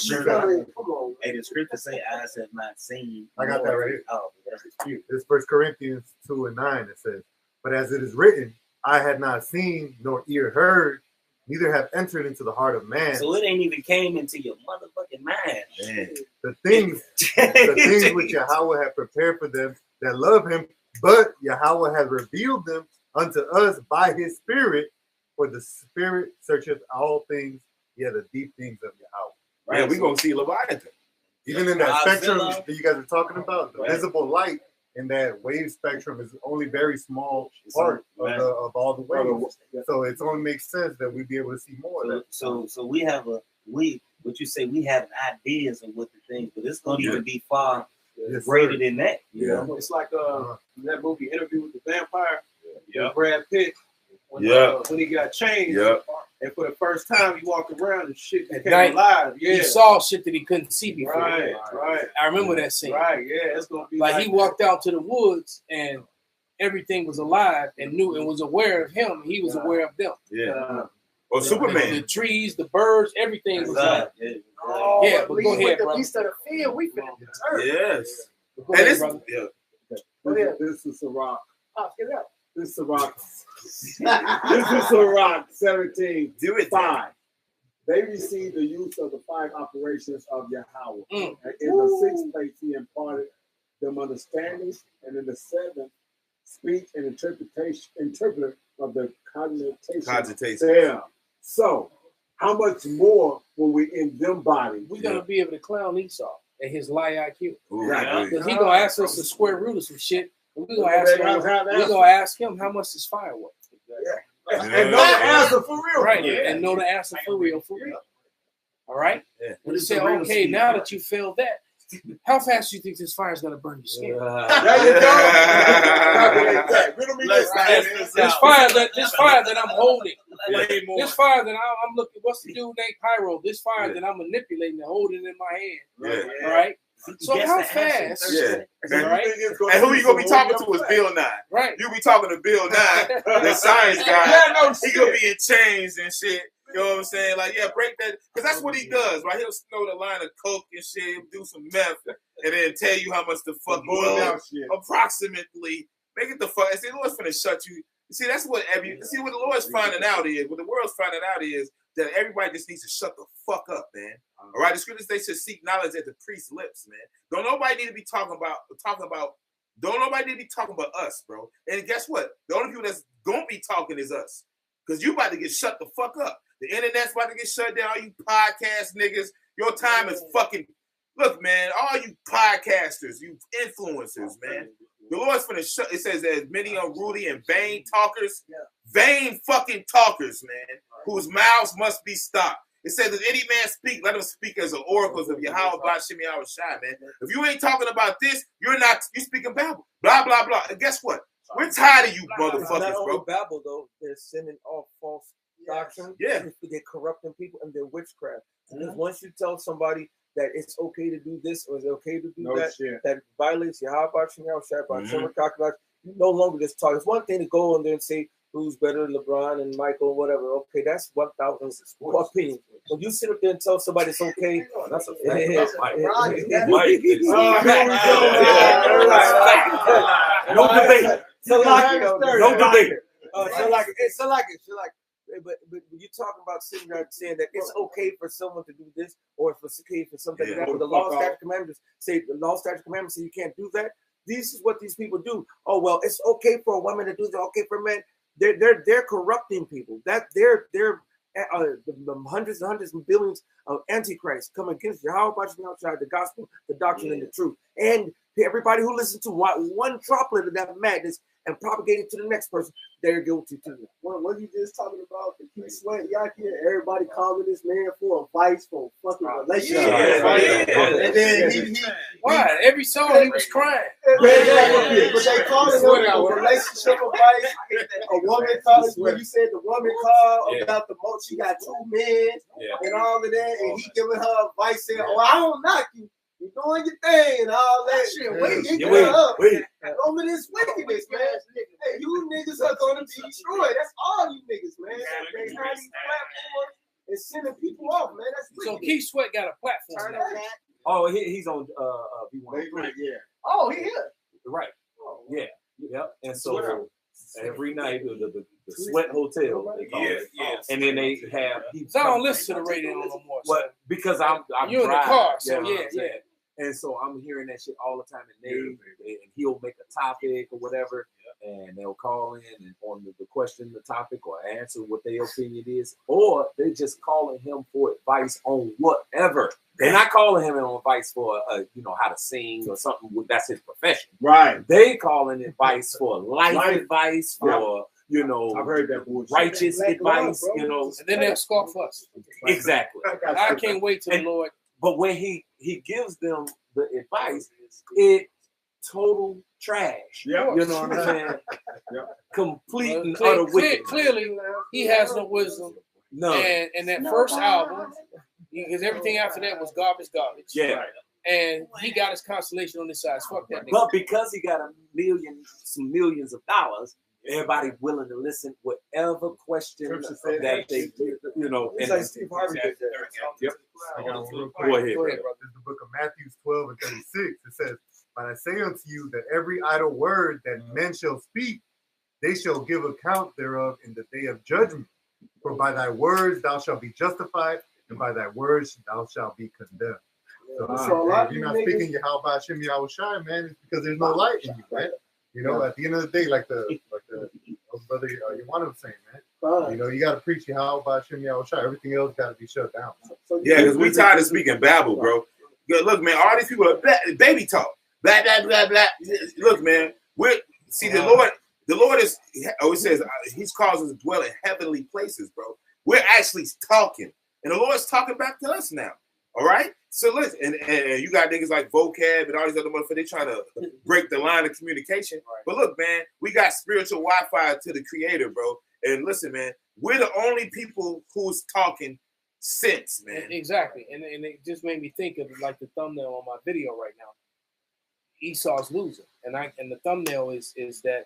Hey, the scripture say, eyes have not seen. I got that right here. Oh, that's cute. This 1 Corinthians 2:9. It says, but as it is written, I had not seen nor ear heard, neither have entered into the heart of man. So it ain't even came into your motherfucking mind. Man. The things which Yahweh had prepared for them that love him, but Yahweh has revealed them unto us by his spirit, for the spirit searcheth all things, the deep things of Yahweh. Right, we're gonna see Leviathan. Even in that spectrum that you guys are talking about, the visible light in that wave spectrum is only very small part of all the waves. So it only makes sense that we'd be able to see more of that. So we have what you say, we have ideas of what the things, but it's gonna even be far greater than that. Yeah, it's like that movie Interview with the Vampire. With Brad Pitt. When he got changed, and for the first time he walked around and shit became alive. Yeah, he saw shit that he couldn't see before. Right. I remember that scene. Right, yeah, it's gonna be like he walked out to the woods and everything was alive and knew and was aware of him. He was aware of them. Yeah. Or Superman. The trees, the birds, everything was alive. But go ahead, brother. Beast of the field, we finna turn. Yes. Go ahead, brother. This is Sirach. Get it up. This is Sirach. This is Sirach 17:5. They received the use of the 5 operations of Yahweh. And in the 6th place, he imparted them understanding, and in the 7th, speech and interpreter of the cogitation. Yeah. So, how much more will we in them bodies? We're gonna be able to clown Esau and his lie IQ. Right. Because he gonna ask us the square root of some shit. And we're gonna ask him how much his fire was. And know the answer for real. Right. And know the answer for real. All right? And he said, okay, now that you failed that, how fast do you think this fire is going to burn your skin? There you go. This fire that I'm holding. This fire that I'm looking, what's the dude named Pyro? This fire that I'm manipulating and holding in my hand. All right? So how fast? Right? And who you gonna be talking to is Bill Nye. Right. You be talking to Bill Nye, the science guy. He gonna be in chains and shit. You know what I'm saying? Like, break that, because that's what he does, right? He'll snort a line of coke and shit, he'll do some meth, and then tell you how much the fuck you owe. Approximately. Make it the fuck. See, the Lord's finna shut you. See, that's what what the Lord's finding out is, what the world's finding out is that everybody just needs to shut the fuck up, man. All right, the scriptures, they should seek knowledge at the priest's lips, man. Don't nobody need to be talking about. Don't nobody need to be talking about us, bro. And guess what? The only people that's gonna be talking is us. Because you about to get shut the fuck up. The internet's about to get shut down. All you podcast niggas, your time is fucking. Look, man, all you podcasters, you influencers, man. The Lord's finna shut. It says there's many unruly and vain talkers, vain fucking talkers, man, whose mouths must be stopped. It says, if any man speak, let him speak as the oracles of Yahweh Bashim Yahweh Shai, man. If you ain't talking about this, you speaking Babel. Blah, blah, blah. And guess what? We're tired of you motherfuckers, not only bro. Babel, though, they're sending off false doctrine. Yeah. They're corrupting people and they're witchcraft. Because once you tell somebody that it's okay to do this or it's okay to do that violates Yahweh Bashim Yahweh Shai, you no longer just talk. It's one thing to go on there and say, who's better, LeBron and Michael, whatever. Okay, that's 1,000 opinion. When you sit up there and tell somebody it's okay, that's a fact. No debate. No debate. But you're talking about sitting there saying that it's okay for someone to do this, or if it's okay for something to do. The law, statute, commandments say you can't do that. This is what these people do. Oh well, it's okay for a woman to do that. Okay for men. They're corrupting people. That they're the hundreds and hundreds and billions of antichrists come against Yahweh outside the gospel, the doctrine, and the truth. And everybody who listens to one droplet of that madness and propagate it to the next person, they're guilty too. What you just talking about? The Keith Sweat Yaki, everybody calling this man for advice for fucking relationship. And then why? Every song he was crying. But they called him for relationship advice. A woman called, when you said the woman called about the most, she got 2 men and all of that, and he giving her advice saying, "Oh, I don't knock you. You doing your thing and all that shit. Wait. Over this wickedness, man. Hey, you niggas are gonna be destroyed. That's all you niggas, man. They have these platforms and sending people off, man. That's wicked. So Keith Sweat got a platform. Oh, he's on B1. Oh, he is. Right. Yeah. Yep. And so every night the Sweat Hotel, they call it. And then they have. So I don't listen to the radio no more. What? Because I'm you're in the car, so yeah. And so I'm hearing that shit all the time, and he'll make a topic or whatever, and they'll call in and on the question, the topic, or answer what their opinion is, or they're just calling him for advice on whatever. They're not calling him on advice for how to sing or something. That's his profession, right? They calling advice for life advice for. I've heard that bullshit. Righteous advice, and then they'll scoff us. Exactly. I can't wait till the Lord. But when he gives them the advice, it total trash. Yep. You know what I'm saying? Complete and utter wickedness. Clearly, he has no wisdom. No. And that first album, because everything after that was garbage. Yeah. And he got his consolation on this side. Fuck that nigga. But because he got some millions of dollars, everybody willing to listen whatever question that they, It's like Steve Harvey did that. Yep. Go ahead, brother. In the book of Matthew 12 and 36, it says, "But I say unto you that every idle word that men shall speak, they shall give account thereof in the day of judgment. For by thy words thou shalt be justified, and by thy words thou shalt be condemned." So if you're not speaking Yahweh Shem Yahweh Shai, man, it's because there's no light in you, man. At the end of the day, like the brother Yawana was saying, man, you got to preach Yahweh Shem Yahweh Shai. Everything else got to be shut down. Yeah, because we tired of speaking Babel, bro. Look, man, all these people are baby talk. Blah, blah, blah, blah. Look, man, the Lord is, always says, he's caused us to dwell in heavenly places, bro. We're actually talking. And the Lord's talking back to us now. All right? So listen, and you got niggas like Vocab and all these other motherfuckers, they trying to break the line of communication. But look, man, we got spiritual Wi-Fi to the creator, bro. And listen, man, we're the only people who's talking sense, man. Exactly. And it just made me think of like the thumbnail on my video right now. Esau's losing. And the thumbnail is that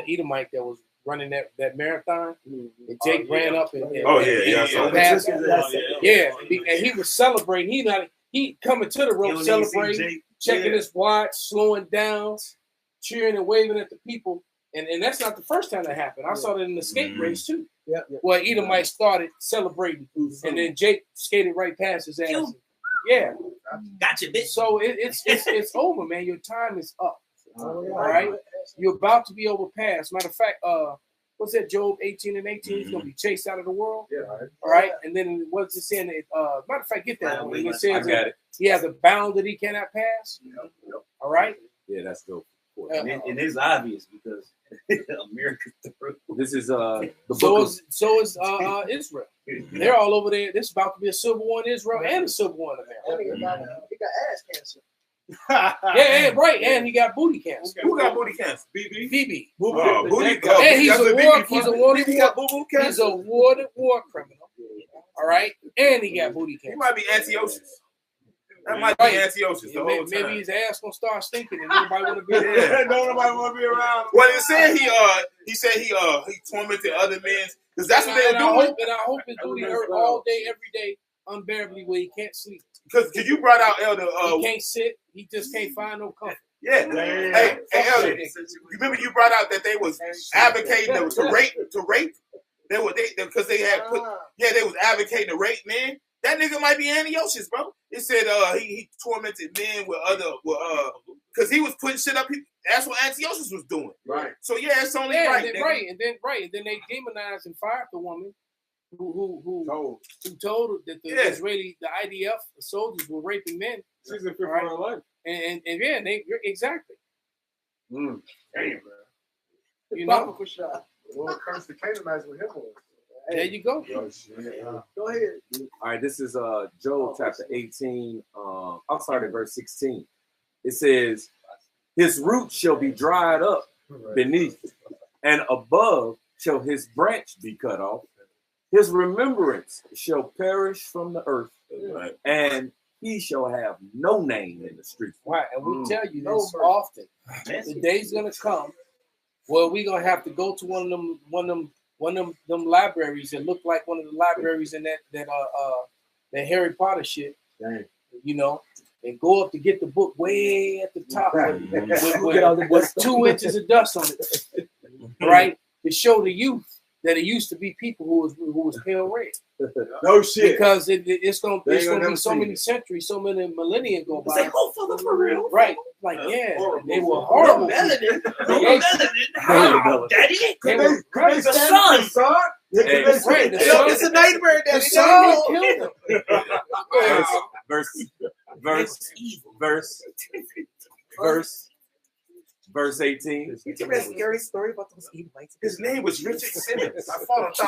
Edomite that was running that marathon, and Jake ran up and passed. And he was celebrating. He coming to the rope, celebrating, checking his watch, slowing down, cheering and waving at the people. And that's not the first time that happened. I saw that in the skate race too. Where Edomite started celebrating, and then Jake skated right past his ass. Yeah, gotcha, bitch. So it's over, man. Your time is up. All right, you're about to be overpassed. Matter of fact, what's that? Job 18 and 18. He's gonna be chased out of the world. Yeah, right. All right. And then what's it saying? Matter of fact, get that one. It says I got it. he has a bound that he cannot pass. All right. Yeah, that's dope. And it's obvious because America's through. This is the So book. so is Israel. They're all over there. This is about to be a civil war in Israel and a civil war in America. He got ass cancer. Yeah, right. And he got booty cancer. Who got booty cancer? BB. Oh, booty And he's that's a what war. BB He's a fucking- wanted BB got boo-boo war. cancer? He's a wanted war criminal. All right, and he got booty cancer. He might be Antiochus. That might Right. be Antiochus the whole time. Maybe his ass gonna start stinking and nobody want to be there. Yeah. Nobody want to be around. Well, it said he said he tormented other men because that's what they were doing. And I hope his booty hurt all day, every day, unbearably, where he can't sleep. Because you brought out Elder. He can't sit. He just can't find no comfort. Yeah. Hey, Elder. You remember you brought out that they was advocating to rape. They because they had put they was advocating to rape men. That nigga might be Antiochus, bro. It said he tormented men with because he was putting shit up. That's what Antiochus was doing. Right. So yeah, it's only right. And then they demonized and fired the woman who told her that the Israeli, the IDF, the soldiers were raping men. She's in fear for her life. And yeah, exactly. Damn, man. You know. Well, curse the Canaanites with him. There you go. Go ahead. All right, this is Job chapter 18. I'll start at verse 16. It says, his roots shall be dried up beneath, and above shall his branch be cut off. His remembrance shall perish from the earth, and he shall have no name in the streets. Right, and we tell you this often. The day's gonna come where we're gonna have to go to one of them libraries that look like one of the libraries in that Harry Potter shit. Dang. You know, and go up to get the book way at the top with 2 inches of dust on it, right? To show the youth that it used to be people who was pale red. No shit. Because it's gonna They be ain't so gonna many centuries, so many millennia go by. Say, for real. Right. Like, yeah, they were horrible. Melanin. They- How, Daddy? They were The sun. Hey, right, the Yo, sun- it's a nightmare, the Daddy. sun killed them. Verse 18. You tell me a scary story about those Edomites. His name was Richard Simmons. I fought on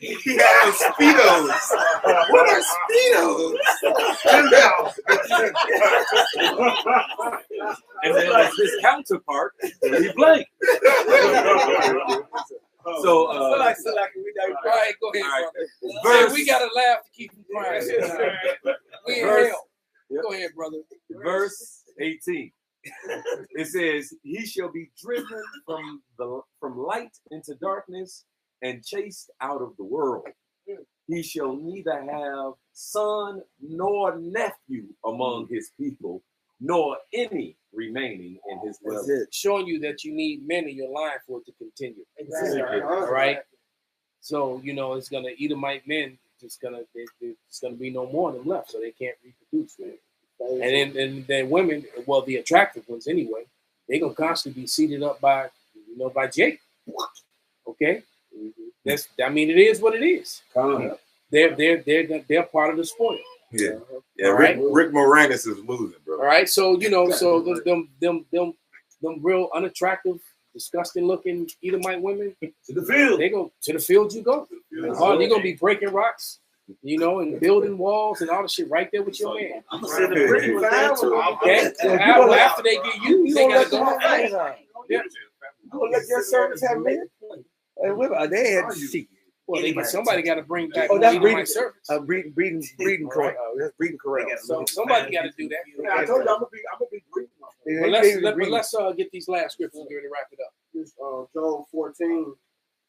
He had Speedos. What are Speedos? And then there's his counterpart, Billy Blank. So, all right, go ahead, Verse- brother. We gotta laugh to keep from crying. We in Verse- hell. Go ahead, brother. verse 18. It says, he shall be driven from light into darkness and chased out of the world. He shall neither have son nor nephew among his people, nor any remaining in his dwelling. Showing you that you need men in your line for it to continue. Exactly. All right. So it's gonna Edomite men. It's gonna be no more of them left, so they can't reproduce, man. And then women, well, the attractive ones anyway, they're gonna constantly be seated up by Jake. Okay, it is what it is. They're part of the spoil. Yeah. All right? Rick Moranis is losing, bro. All right, so them real unattractive, disgusting looking Edomite women To the field. they go to the field. You go. They're gonna be breaking rocks, and building walls and all the shit right there with your man. I'm gonna say the pretty was there too. Okay, so after they get you, they gotta go. Yeah. You gonna let your servants have men? And women, they had shit. Well, somebody got to bring back. Oh, that's my service. breeding corral. That's breeding corral. So somebody got to do that. Yeah, I told you I'm gonna be breeding. But let's get these last scriptures and get ready to wrap it up. This Job 14.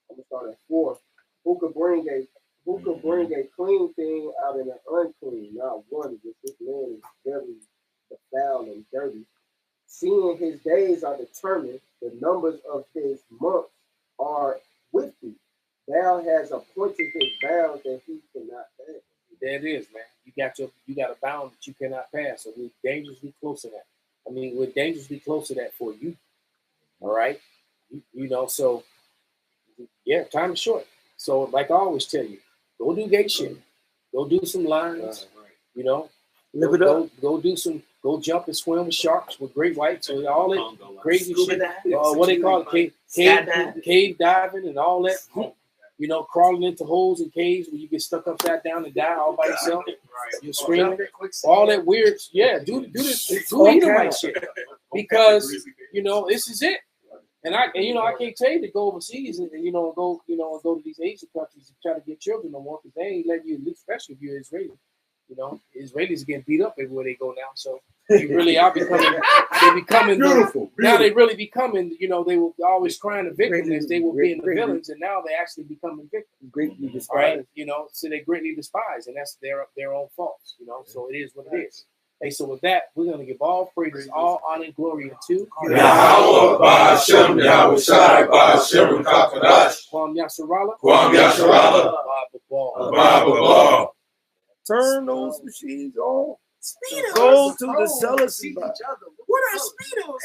I'm gonna start at 4. Who could bring a clean thing out of an unclean? Not one. Because this man is very foul and dirty. Seeing his days are determined, the numbers of his months are with thee. Thou has appointed his bounds that he cannot pass. There it is, man. You got a bound that you cannot pass. So we're dangerously close to that. We're dangerously close to that for you. All right, you know. So yeah, time is short. So like I always tell you, go do gay shit. Go do some lines. You know, Live it up. Go do some. Go jump and swim with sharks with great whites and all that crazy shit. What they call it, cave diving and all that. You know, crawling into holes and caves where you get stuck upside down and die all by yourself. You're screaming. All that weird. Yeah, do Edomite shit because you know this is it. And I can't tell you to go overseas and go to these Asian countries and try to get children no more because they ain't letting you, especially if you're Israeli. You know, Israelis are getting beat up everywhere they go now. So they really are becoming. They're becoming beautiful. Now they really becoming. You know, they were always crying the victims as they were being the villains, and now they actually becoming victims. Greatly despised. Right? You know, so they greatly despised, and that's their own faults. You know, so it is what it is. Hey, so with that, we're going to give all praises, all honor and glory unto Yahweh, Ba'ashem, Yahweh Shai, Ba'ashem, Kakadash, Kwam Yasharala, Baba Ball. Turn those machines on. Go to the sellers. What are speedos?